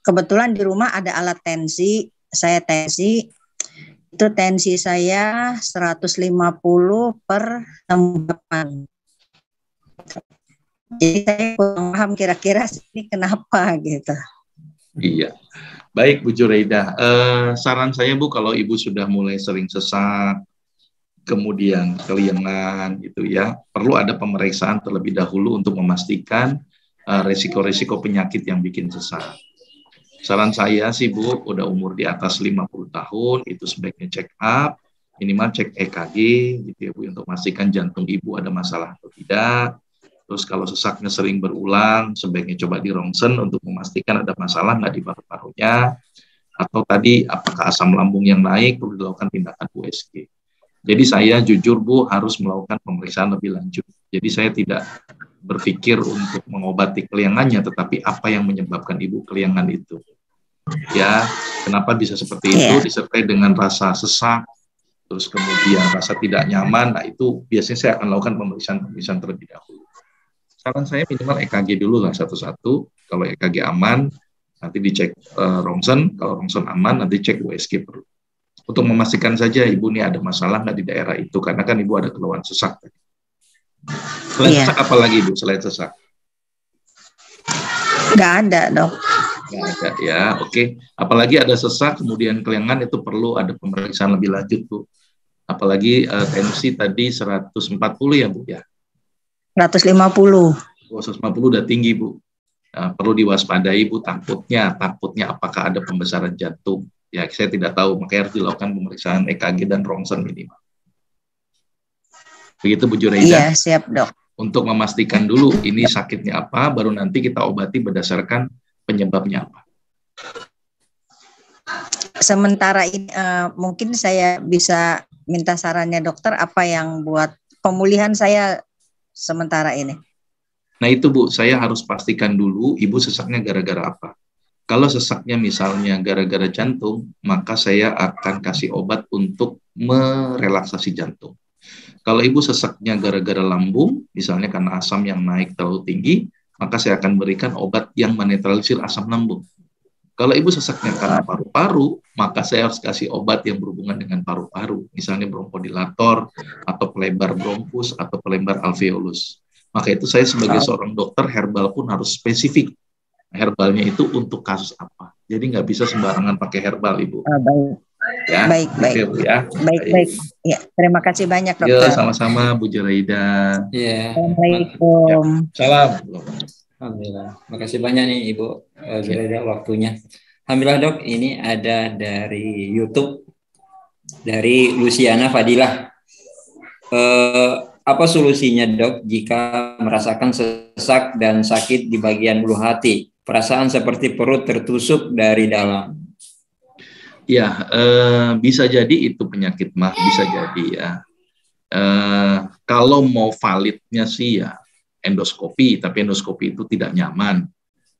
kebetulan di rumah ada alat tensi, saya tensi. Itu tensi saya 150/68. Jadi saya kurang paham kira-kira ini kenapa gitu. Iya. Baik Bu Zuraida, saran saya Bu, kalau Ibu sudah mulai sering sesak, kemudian keliengan gitu ya, perlu ada pemeriksaan terlebih dahulu untuk memastikan resiko-resiko penyakit yang bikin sesak. Saran saya sih Bu, udah umur di atas 50 tahun, itu sebaiknya check up, minimal cek EKG gitu ya Bu, untuk memastikan jantung Ibu ada masalah atau tidak. Terus kalau sesaknya sering berulang, sebaiknya coba di rongsen untuk memastikan ada masalah nggak di paru-parunya, atau tadi apakah asam lambung yang naik, perlu dilakukan tindakan USG. Jadi saya jujur Bu harus melakukan pemeriksaan lebih lanjut. Jadi saya tidak berpikir untuk mengobati keliangannya, tetapi apa yang menyebabkan Ibu keliangan itu. Ya, kenapa bisa seperti itu, disertai dengan rasa sesak, terus kemudian rasa tidak nyaman, nah itu biasanya saya akan lakukan pemeriksaan terlebih dahulu. Saran saya minimal EKG dulu lah satu-satu, kalau EKG aman, nanti dicek rongsen, kalau rongsen aman, nanti cek USG perlu. Untuk memastikan saja Ibu ini ada masalah nggak di daerah itu, karena kan Ibu ada keluhan sesak. Selain sesak apa lagi Ibu, selain sesak? Nggak ada dok. Nggak ada ya, oke. Apalagi ada sesak, kemudian keliangan itu perlu ada pemeriksaan lebih lanjut Bu. Apalagi tensi tadi 140 ya Bu ya? 150. 150 udah tinggi Bu. Perlu diwaspadai Bu, takutnya apakah ada pembesaran jantung. Ya saya tidak tahu, makanya harus dilakukan pemeriksaan EKG dan rongsen minimal. Begitu Bu Jureida? Iya siap dok. Untuk memastikan dulu ini sakitnya apa, baru nanti kita obati berdasarkan penyebabnya apa. Sementara ini mungkin saya bisa minta sarannya dokter, apa yang buat pemulihan saya sementara ini. Nah itu Bu, saya harus pastikan dulu Ibu sesaknya gara-gara apa. Kalau sesaknya misalnya gara-gara jantung, maka saya akan kasih obat untuk merelaksasi jantung. Kalau Ibu sesaknya gara-gara lambung, misalnya karena asam yang naik terlalu tinggi, maka saya akan berikan obat yang menetralisir asam lambung. Kalau Ibu sesaknya karena paru-paru, maka saya harus kasih obat yang berhubungan dengan paru-paru, misalnya bronchodilator, atau pelebar bronkus, atau pelebar alveolus. Maka itu saya sebagai seorang dokter herbal pun harus spesifik. Herbalnya itu untuk kasus apa. Jadi nggak bisa sembarangan pakai herbal Ibu. Baik. Ya, baik. Ya. Baik. Ya, terima kasih banyak dokter. Ya, sama-sama Bu Jureida. Ya. Assalamualaikum. Ya. Salam. Alhamdulillah. Makasih banyak nih Ibu Jureida waktunya. Alhamdulillah dok, ini ada dari YouTube dari Luciana Fadilah. Apa solusinya dok jika merasakan sesak dan sakit di bagian ulu hati? Perasaan seperti perut tertusuk dari dalam. Ya, bisa jadi itu penyakit mah, bisa jadi ya. Kalau mau validnya sih ya endoskopi, tapi endoskopi itu tidak nyaman.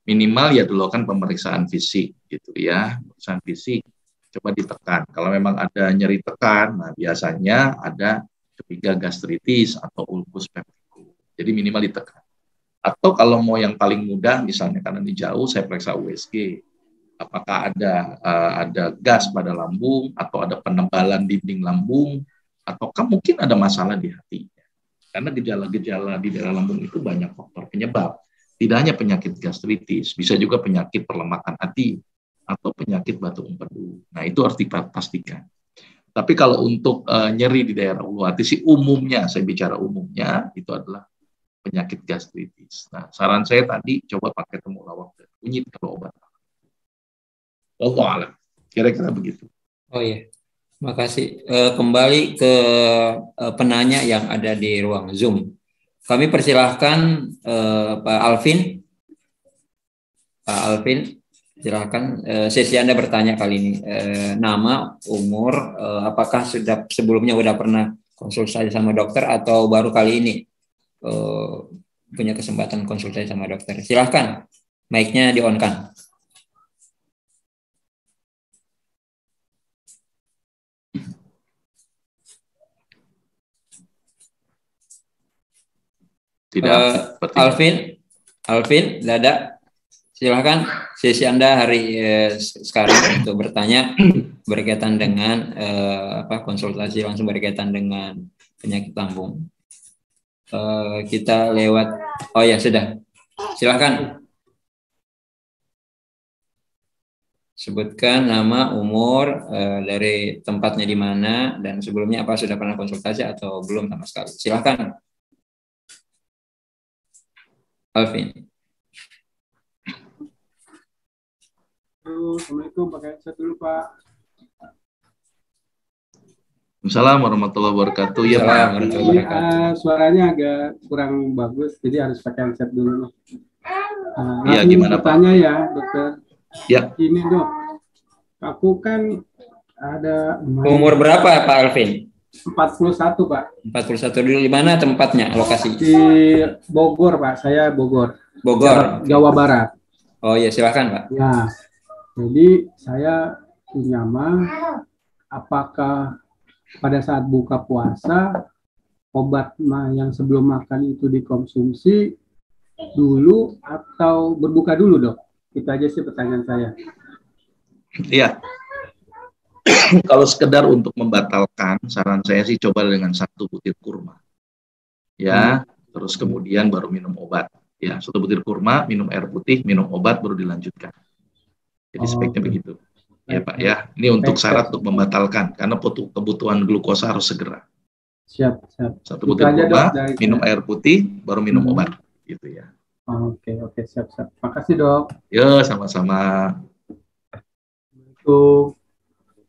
Minimal ya dilakukan pemeriksaan fisik gitu ya, pemeriksaan fisik. Coba ditekan. Kalau memang ada nyeri tekan, nah biasanya ada curiga gastritis atau ulcus pepticus. Jadi minimal ditekan. Atau kalau mau yang paling mudah, misalnya karena ini jauh, saya periksa USG. Apakah ada gas pada lambung, atau ada penebalan dinding lambung, ataukah mungkin ada masalah di hati. Karena gejala-gejala di daerah lambung itu banyak faktor penyebab. Tidak hanya penyakit gastritis, bisa juga penyakit perlemakan hati, atau penyakit batu empedu. Nah itu harus dipastikan. Tapi kalau untuk nyeri di daerah ulu hati sih umumnya, saya bicara umumnya, itu adalah penyakit gastritis. Nah, saran saya tadi coba pakai temulawak dan kunyit kalau obat. Allah alam. Kira-kira begitu. Oh iya. Makasih. Kembali ke penanya yang ada di ruang Zoom. Kami persilahkan Pak Alvin. Pak Alvin, silahkan sesi Anda bertanya kali ini. Nama, umur, apakah sudah sebelumnya sudah pernah konsultasi sama dokter atau baru kali ini punya kesempatan konsultasi sama dokter? Silahkan, mic-nya di-on-kan. Tidak. Alvin, Dada, silahkan sesi Anda hari sekarang untuk bertanya berkaitan dengan konsultasi langsung berkaitan dengan penyakit lambung. Kita lewat, oh ya sudah, silahkan sebutkan nama, umur, dari tempatnya di mana, dan sebelumnya apa sudah pernah konsultasi atau belum sama sekali. Silahkan Alvin. Assalamualaikum, pakai headset dulu Pak. Assalamualaikum warahmatullahi wabarakatuh. Ya Pak. Assalamualaikum warahmatullahi wabarakatuh. Suaranya agak kurang bagus, jadi harus pakai headset dulu. Iya, gimana Pak? Tanya ya, dokter. Ya. Ini dok, aku kan ada Umur berapa Pak Alvin? 41 Pak. 41 dulu. Di mana tempatnya, lokasi? Di Bogor Pak, saya Bogor. Bogor. Jawa Barat. Oh iya, silakan Pak. Ya, jadi saya punya mah, apakah pada saat buka puasa obat mah yang sebelum makan itu dikonsumsi dulu atau berbuka dulu dok? Itu aja sih pertanyaan saya. Iya. Kalau sekedar untuk membatalkan, saran saya sih coba dengan 1 butir kurma. Ya, terus kemudian baru minum obat. Ya, 1 butir kurma, minum air putih, minum obat, baru dilanjutkan. Jadi sebaiknya begitu. Ya Pak ya, ini untuk syarat untuk membatalkan, karena kebutuhan glukosa harus segera. Siap. 1 butir kurma, minum air putih, baru minum obat. Gitu ya. Oke, siap. Makasih dok. Ya, sama-sama.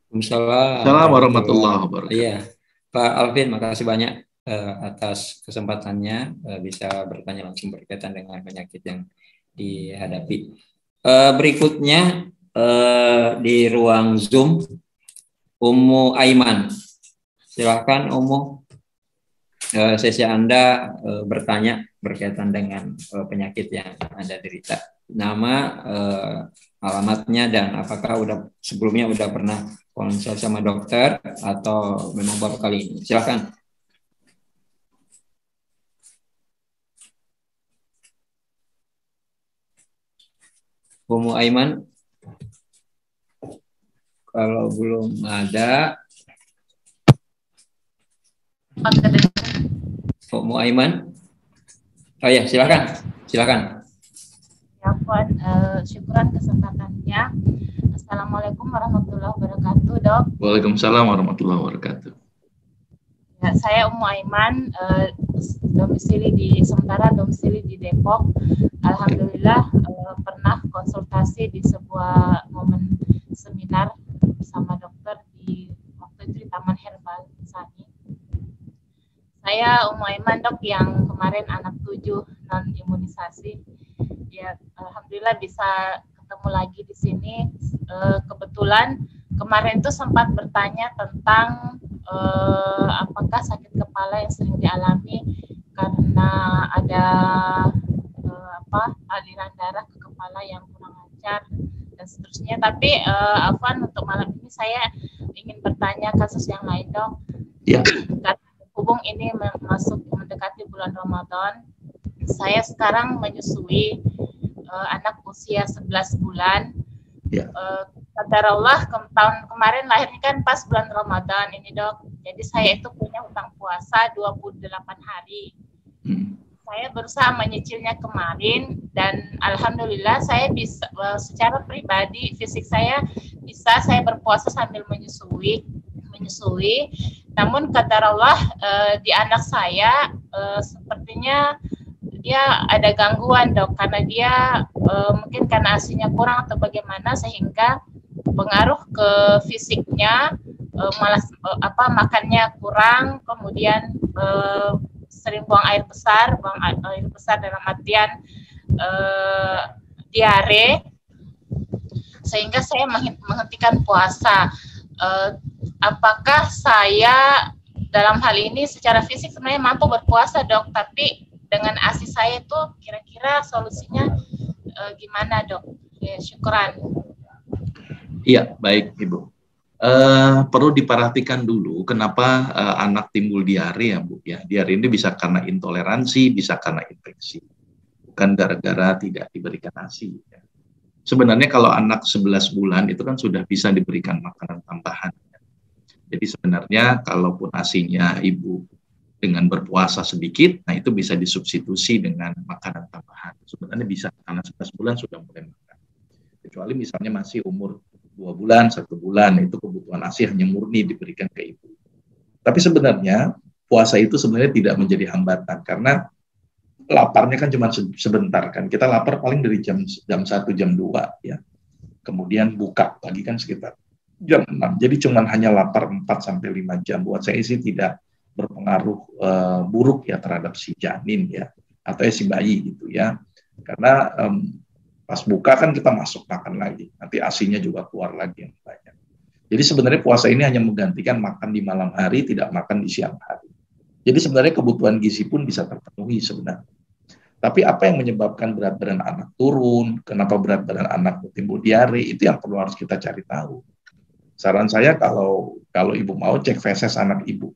Assalamualaikum warahmatullahi wabarakatuh. Iya, Pak Alvin, makasih banyak atas kesempatannya bisa bertanya langsung berkaitan dengan penyakit yang dihadapi. Berikutnya di ruang Zoom, Ummu Aiman. Silakan Ummu, sesi Anda bertanya berkaitan dengan penyakit yang Anda derita. Nama, alamatnya, dan apakah sebelumnya udah pernah konsul sama dokter atau memang baru kali ini. Silakan. Ummu Aiman. Kalau belum ada, Ummu Aiman. Oh ya, silakan. Ya, syukuran kesempatannya. Assalamualaikum warahmatullahi wabarakatuh, dok. Waalaikumsalam warahmatullahi wabarakatuh. Ya, saya Ummu Aiman, sementara domisili di Depok. Alhamdulillah pernah konsultasi di sebuah momen seminar bersama dokter waktu itu di Taman Herbal Sani. Saya Ummu Aiman, dok, yang kemarin anak 7 non imunisasi. Ya, alhamdulillah bisa ketemu lagi di sini. Kebetulan kemarin itu sempat bertanya tentang apakah sakit kepala yang sering dialami karena ada aliran darah ke kepala yang kurang lancar dan seterusnya. Tapi Afwan, untuk malam ini saya ingin bertanya kasus yang lain, dok. Ya. Karena hubung ini mendekati bulan Ramadan, saya sekarang menyusui anak usia 11 bulan. Ya. Qadarullah tahun kemarin lahirnya kan pas bulan Ramadan ini, dok. Jadi saya itu punya hutang puasa 28 hari. Saya berusaha menyicilnya kemarin dan alhamdulillah saya bisa secara pribadi fisik saya bisa saya berpuasa sambil menyusui. Namun qadarullah di anak saya sepertinya dia ada gangguan, dok, karena dia mungkin karena ASINya kurang atau bagaimana sehingga pengaruh ke fisiknya, malah makannya kurang, kemudian sering buang air besar dalam artian diare, sehingga saya menghentikan puasa. Apakah saya dalam hal ini secara fisik sebenarnya mampu berpuasa, dok, tapi dengan ASI saya itu kira-kira solusinya gimana, dok? Ya, syukuran. Iya, baik Ibu. Perlu diperhatikan dulu kenapa anak timbul diare ya Bu ya. Diare ini bisa karena intoleransi, bisa karena infeksi. Bukan gara-gara tidak diberikan ASI. Ya. Sebenarnya kalau anak 11 bulan itu kan sudah bisa diberikan makanan tambahan. Ya. Jadi sebenarnya kalaupun ASINya Ibu dengan berpuasa sedikit, nah itu bisa disubstitusi dengan makanan tambahan. Sebenarnya bisa, karena 11 bulan sudah mulai makan. Kecuali misalnya masih umur 2 bulan, 1 bulan, itu kebutuhan ASI hanya murni diberikan ke ibu. Tapi sebenarnya puasa itu sebenarnya tidak menjadi hambatan, karena laparnya kan cuma sebentar kan. Kita lapar paling dari jam 1, jam 2 ya. Kemudian buka pagi kan sekitar jam 6. Jadi cuma hanya lapar 4 sampai 5 jam. Buat saya sih tidak berpengaruh buruk ya terhadap si janin ya, atau si bayi gitu ya. Karena pas buka kan kita masuk makan lagi. Nanti ASI-nya juga keluar lagi yang banyak. Jadi sebenarnya puasa ini hanya menggantikan makan di malam hari, tidak makan di siang hari. Jadi sebenarnya kebutuhan gizi pun bisa terpenuhi sebenarnya. Tapi apa yang menyebabkan berat badan anak turun, kenapa berat badan anak timbul diare, itu yang perlu harus kita cari tahu. Saran saya kalau ibu mau cek feses anak ibu.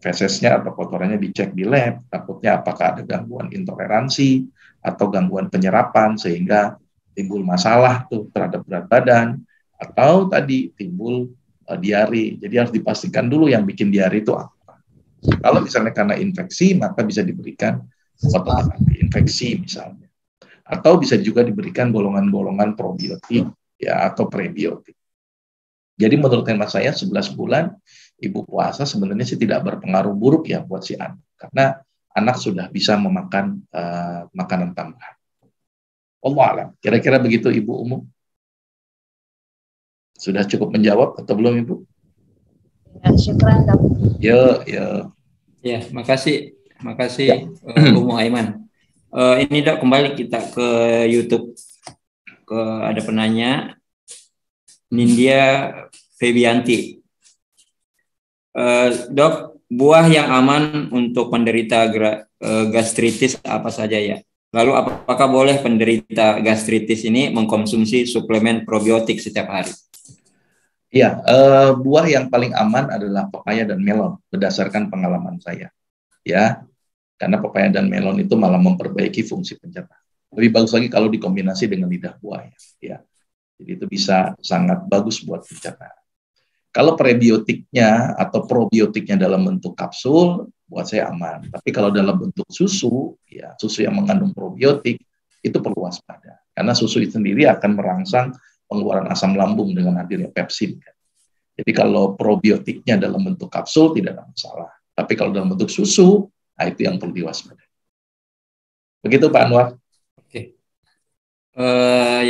Fesesnya atau kotorannya dicek di lab, takutnya apakah ada gangguan intoleransi atau gangguan penyerapan sehingga timbul masalah tuh terhadap berat badan, atau tadi timbul diare. Jadi harus dipastikan dulu yang bikin diare itu apa. Kalau misalnya karena infeksi, maka bisa diberikan obat anti-infeksi misalnya. Atau bisa juga diberikan golongan-golongan probiotik ya, atau prebiotik. Jadi menurut hemat saya 11 bulan ibu puasa sebenarnya sih tidak berpengaruh buruk ya buat si anak. Karena anak sudah bisa memakan makanan tambahan. Wallahu a'lam. Kira-kira begitu Ibu Umu? Sudah cukup menjawab atau belum Ibu? Ya, syukran dok. Ya. Ya, makasih ya. Umu Aiman. Ini dok, kembali kita ke YouTube. Ada penanya, Nindya Febianti. Dok, buah yang aman untuk penderita gastritis apa saja ya? Lalu apakah boleh penderita gastritis ini mengkonsumsi suplemen probiotik setiap hari? Ya, buah yang paling aman adalah pepaya dan melon berdasarkan pengalaman saya. Ya, karena pepaya dan melon itu malah memperbaiki fungsi pencernaan. Lebih bagus lagi kalau dikombinasi dengan lidah buaya. Ya, jadi itu bisa sangat bagus buat pencernaan. Kalau prebiotiknya atau probiotiknya dalam bentuk kapsul, buat saya aman. Tapi kalau dalam bentuk susu, ya susu yang mengandung probiotik itu perlu waspada. Karena susu itu sendiri akan merangsang pengeluaran asam lambung dengan hadirnya pepsin. Jadi kalau probiotiknya dalam bentuk kapsul tidak ada masalah. Tapi kalau dalam bentuk susu, nah itu yang perlu diwaspadai. Begitu Pak Anwar. Oke.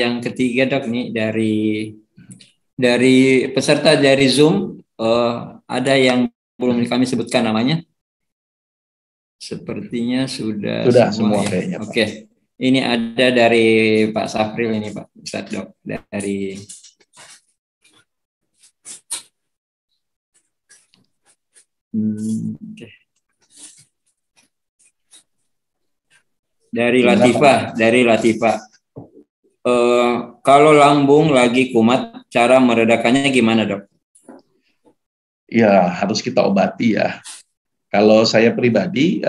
Yang ketiga dok nih dari peserta dari Zoom, ada yang belum kami sebutkan namanya. Sepertinya sudah semua ya. Kayaknya, Oke. Ini ada dari Pak Safril ini Pak Ustadz dok, dari dari Latifah. Kalau lambung lagi kumat, cara meredakannya gimana dok? Ya harus kita obati ya. Kalau saya pribadi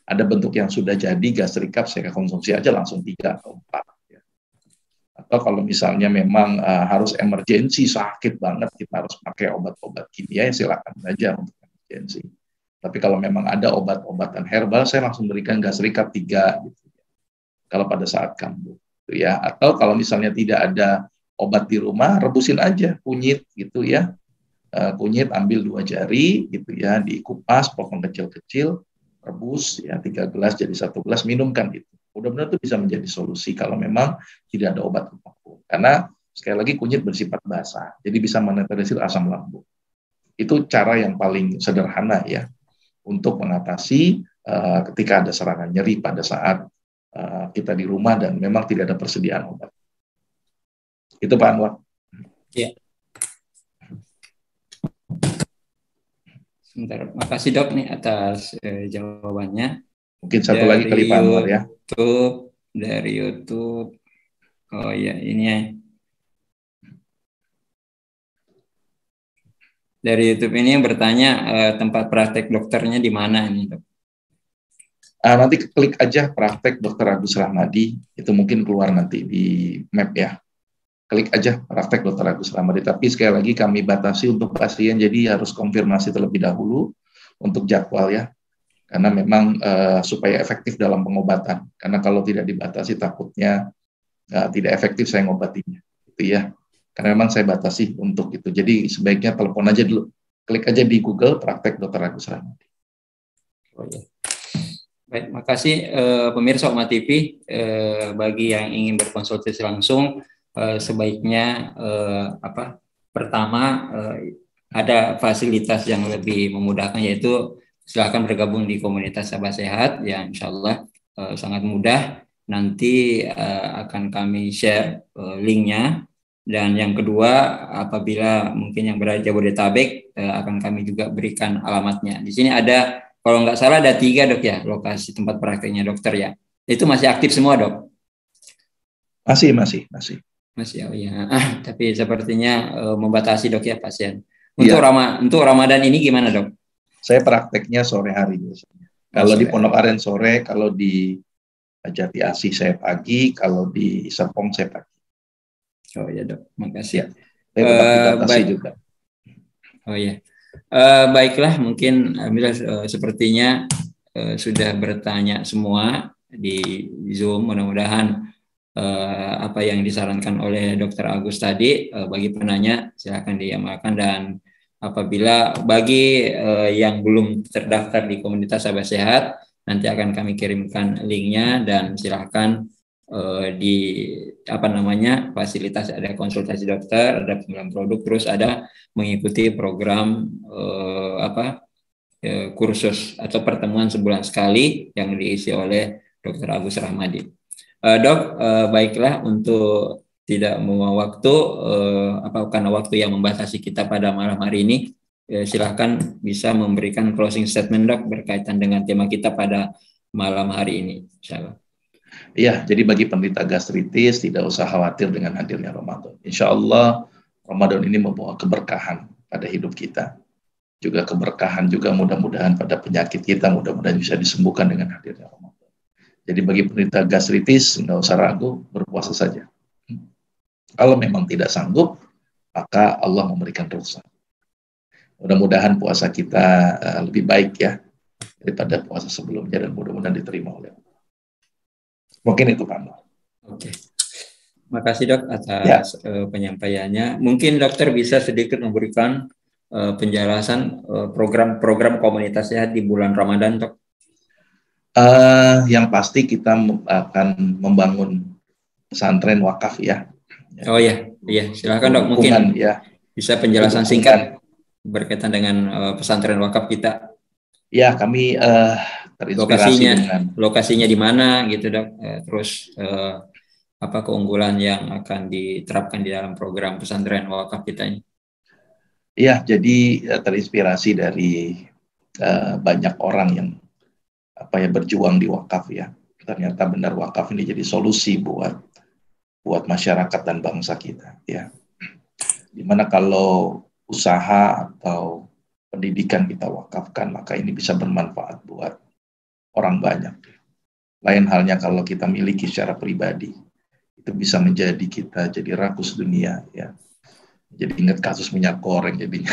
ada bentuk yang sudah jadi gastric cup, saya konsumsi aja langsung 3 atau 4. Ya. Atau kalau misalnya memang harus emergensi sakit banget, kita harus pakai obat-obat kimia, ya silakan saja untuk emergensi. Tapi kalau memang ada obat-obatan herbal, saya langsung berikan gastric cup 3. Gitu. Kalau pada saat kambuh, gitu ya. Atau kalau misalnya tidak ada obat di rumah, rebusin aja kunyit, gitu ya. Kunyit ambil 2 jari, gitu ya, dikupas, potong kecil-kecil, rebus ya 3 gelas jadi 1 gelas, minumkan itu. Mudah-mudahan itu bisa menjadi solusi kalau memang tidak ada obat apapun. Karena sekali lagi kunyit bersifat basah, jadi bisa menetralisir asam lambung. Itu cara yang paling sederhana ya untuk mengatasi ketika ada serangan nyeri pada saat kita di rumah dan memang tidak ada persediaan obat. Itu Pak Anwar. Ya. Sebentar, makasih dok nih atas jawabannya. Mungkin satu lagi kali Pak Anwar ya. Dari YouTube. Oh ya, ini ya. Dari YouTube ini yang bertanya tempat praktek dokternya di mana ini dok? Nanti klik aja praktek Dr. Agus Rahmadi, itu mungkin keluar nanti di map ya. Klik aja praktek Dr. Agus Rahmadi. Tapi sekali lagi kami batasi untuk pasien, jadi harus konfirmasi terlebih dahulu untuk jadwal ya. Karena memang supaya efektif dalam pengobatan. Karena kalau tidak dibatasi takutnya tidak efektif saya ngobatinya. Gitu ya. Karena memang saya batasi untuk itu. Jadi sebaiknya telepon aja dulu. Klik aja di Google praktek Dr. Agus Rahmadi. Oh, ya. Baik, makasih pemirsa Umat TV. Bagi yang ingin berkonsultasi langsung, sebaiknya pertama ada fasilitas yang lebih memudahkan, yaitu silakan bergabung di komunitas sahabat sehat yang insya Allah sangat mudah. Nanti akan kami share linknya. Dan yang kedua, apabila mungkin yang berada di Jabodetabek, akan kami juga berikan alamatnya. Di sini ada, kalau nggak salah ada 3 dok ya, lokasi tempat prakteknya dokter ya. Itu masih aktif semua dok? Masih. Masih, oh ya. Tapi sepertinya membatasi dok ya pasien. Iya. Untuk Ramadan ini gimana dok? Saya prakteknya sore hari biasanya. Kalau di Pondok Aren sore, kalau di Jati Asih saya pagi, kalau di Serpong saya pagi. Oh ya dok, makasih. Saya tetap dibatasi juga. Oh ya, baiklah, mungkin sepertinya sudah bertanya semua di Zoom. Mudah-mudahan apa yang disarankan oleh Dr. Agus tadi bagi penanya silakan diamalkan, dan apabila bagi yang belum terdaftar di komunitas sahabat sehat, nanti akan kami kirimkan linknya, dan silakan di fasilitas ada konsultasi dokter, ada pemilihan produk, terus ada mengikuti program kursus atau pertemuan sebulan sekali yang diisi oleh Dr. Agus Rahmadi. Dok, baiklah, untuk tidak membuang waktu, karena waktu yang membatasi kita pada malam hari ini, silahkan bisa memberikan closing statement dok berkaitan dengan tema kita pada malam hari ini. Insyaallah. Iya, jadi bagi penderita gastritis tidak usah khawatir dengan hadirnya Ramadan. Insya Allah Ramadan ini membawa keberkahan pada hidup kita. Juga keberkahan juga mudah-mudahan pada penyakit kita, mudah-mudahan bisa disembuhkan dengan hadirnya Ramadan. Jadi bagi penderita gastritis nggak usah ragu, berpuasa saja. Kalau memang tidak sanggup, maka Allah memberikan rukhsah. Mudah-mudahan puasa kita lebih baik ya daripada puasa sebelumnya, dan mudah-mudahan diterima oleh Allah. Mungkin itu Pak Anwar. Oke. Makasih dok atas penyampaiannya. Mungkin dokter bisa sedikit memberikan penjelasan program-program komunitas sehat di bulan Ramadan dok. Yang pasti kita akan membangun pesantren wakaf ya. Oh iya, silakan dok. Mungkin ya. Bisa penjelasan singkat berkaitan dengan pesantren wakaf kita. Ya, kami terinspirasi lokasinya di mana gitu dok, terus apa keunggulan yang akan diterapkan di dalam program pesantren wakaf kita ini? Ya, jadi terinspirasi dari banyak orang yang berjuang di wakaf ya. Ternyata benar wakaf ini jadi solusi buat masyarakat dan bangsa kita ya. Dimana kalau usaha atau pendidikan kita wakafkan, maka ini bisa bermanfaat buat orang banyak. Lain halnya kalau kita miliki secara pribadi, itu bisa menjadi kita jadi rakus dunia ya. Jadi ingat kasus minyak goreng jadinya.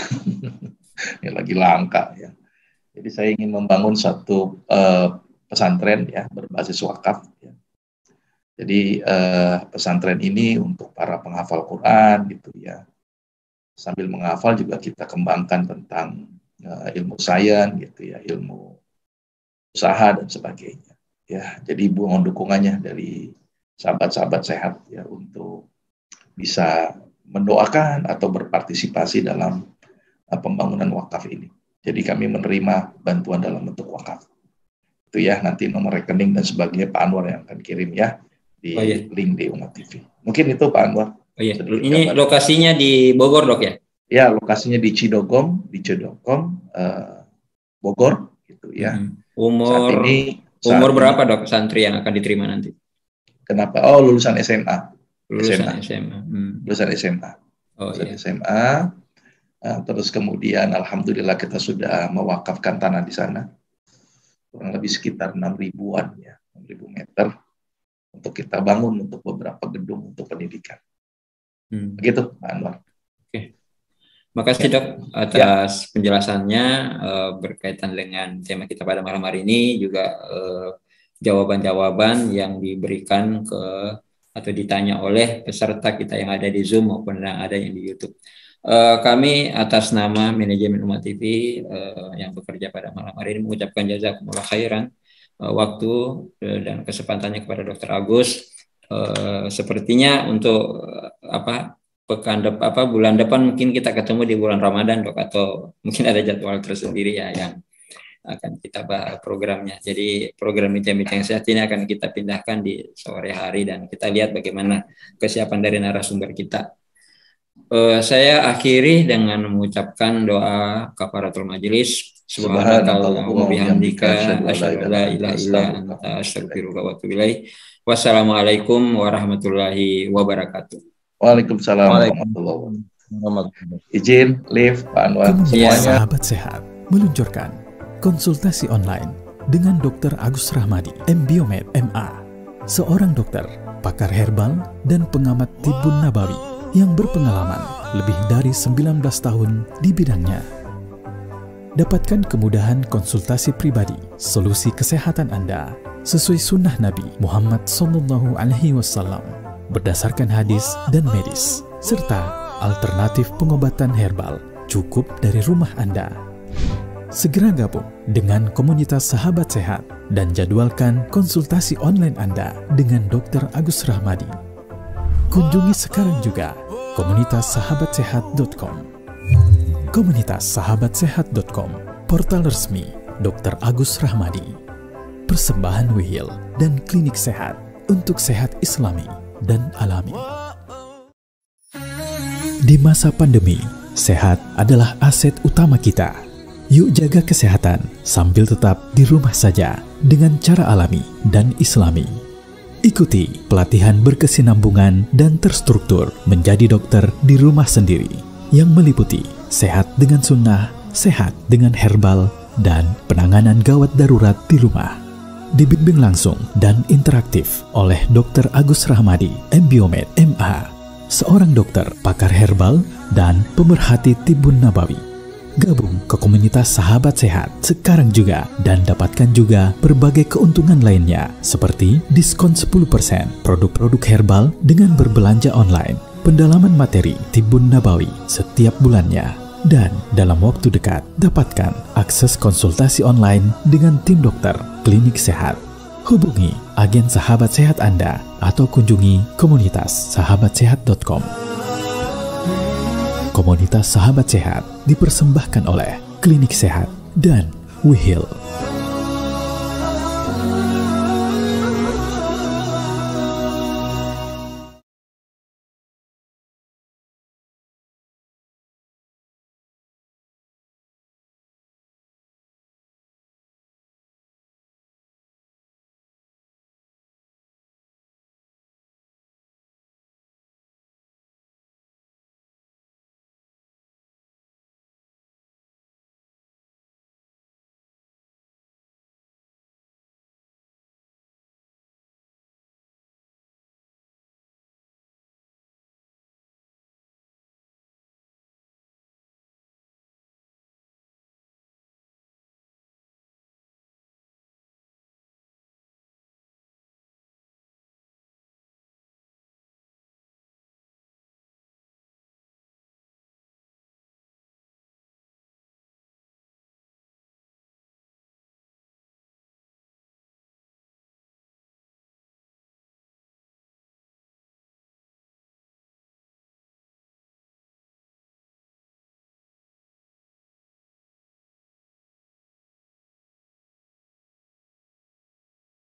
Ini lagi langka ya. Jadi saya ingin membangun satu pesantren ya berbasis wakaf ya. Jadi pesantren ini untuk para penghafal Quran gitu ya. Sambil menghafal juga kita kembangkan tentang ilmu sains gitu ya, ilmu usaha dan sebagainya ya. Jadi mohon dukungannya dari sahabat-sahabat sehat ya untuk bisa mendoakan atau berpartisipasi dalam pembangunan wakaf ini. Jadi kami menerima bantuan dalam bentuk wakaf. Itu ya, nanti nomor rekening dan sebagainya Pak Anwar yang akan kirim ya di link di Umat TV. Mungkin itu Pak Anwar. Oh iya. Ini lokasinya di Bogor dok ya? Ya, lokasinya di Cidogom, Bogor gitu ya. Umur berapa dok santri yang akan diterima nanti? Kenapa? Oh, lulusan SMA. Lulusan SMA. Oh, lulusan SMA. Terus kemudian alhamdulillah kita sudah mewakafkan tanah di sana. Kurang lebih sekitar 6.000-an ya, 6.000 meter untuk kita bangun untuk beberapa gedung untuk pendidikan. Begitu Pak Anwar. Oke. Makasih dok atas penjelasannya berkaitan dengan tema kita pada malam hari ini, juga jawaban-jawaban yang diberikan atau ditanya oleh peserta kita yang ada di Zoom maupun yang ada yang di YouTube. Kami atas nama manajemen Umat TV yang bekerja pada malam hari ini mengucapkan jazakumullah khairan waktu dan kesempatannya kepada Dr. Agus. Sepertinya untuk bulan depan mungkin kita ketemu di bulan Ramadan Dok, atau mungkin ada jadwal tersendiri ya yang akan kita bahas programnya. Jadi program bincang-bincang sehat ini akan kita pindahkan di sore hari dan kita lihat bagaimana kesiapan dari narasumber kita. Saya akhiri dengan mengucapkan doa kafaratul majelis. Subhanakallahumma bihamdika asyhadu an la ilaha illa anta astaghfiruka wa atubu ilaik. Wassalamualaikum warahmatullahi wabarakatuh. Waalaikumsalam warahmatullahi wabarakatuh. Izin live Pak Anwar semuanya. Sahabat Sehat meluncurkan konsultasi online dengan Dr. Agus Rahmadi, MBiomed, MA, seorang dokter, pakar herbal dan pengamat tibbun nabawi yang berpengalaman lebih dari 19 tahun di bidangnya. Dapatkan kemudahan konsultasi pribadi, solusi kesehatan Anda sesuai sunnah Nabi Muhammad SAW berdasarkan hadis dan medis, serta alternatif pengobatan herbal cukup dari rumah Anda. Segera gabung dengan komunitas Sahabat Sehat dan jadwalkan konsultasi online Anda dengan Dr. Agus Rahmadi. Kunjungi sekarang juga komunitassahabatsehat.com. Komunitassahabatsehat.com, portal resmi Dr. Agus Rahmadi. Persembahan Wihil dan klinik sehat untuk sehat Islami dan alami. Di masa pandemi, sehat adalah aset utama kita. Yuk jaga kesehatan sambil tetap di rumah saja dengan cara alami dan Islami. Ikuti pelatihan berkesinambungan dan terstruktur menjadi dokter di rumah sendiri yang meliputi sehat dengan sunnah, sehat dengan herbal, dan penanganan gawat darurat di rumah. Dibimbing langsung dan interaktif oleh Dr. Agus Rahmadi, MBiomed, MA, seorang dokter pakar herbal dan pemerhati tibbun nabawi. Gabung ke komunitas Sahabat Sehat sekarang juga dan dapatkan juga berbagai keuntungan lainnya seperti diskon 10% produk-produk herbal dengan berbelanja online, pendalaman materi tibbun nabawi setiap bulannya, dan dalam waktu dekat dapatkan akses konsultasi online dengan tim dokter klinik sehat. Hubungi agen Sahabat Sehat Anda atau kunjungi komunitas sahabatsehat.com. Komunitas Sahabat Sehat dipersembahkan oleh Klinik Sehat dan Wihil.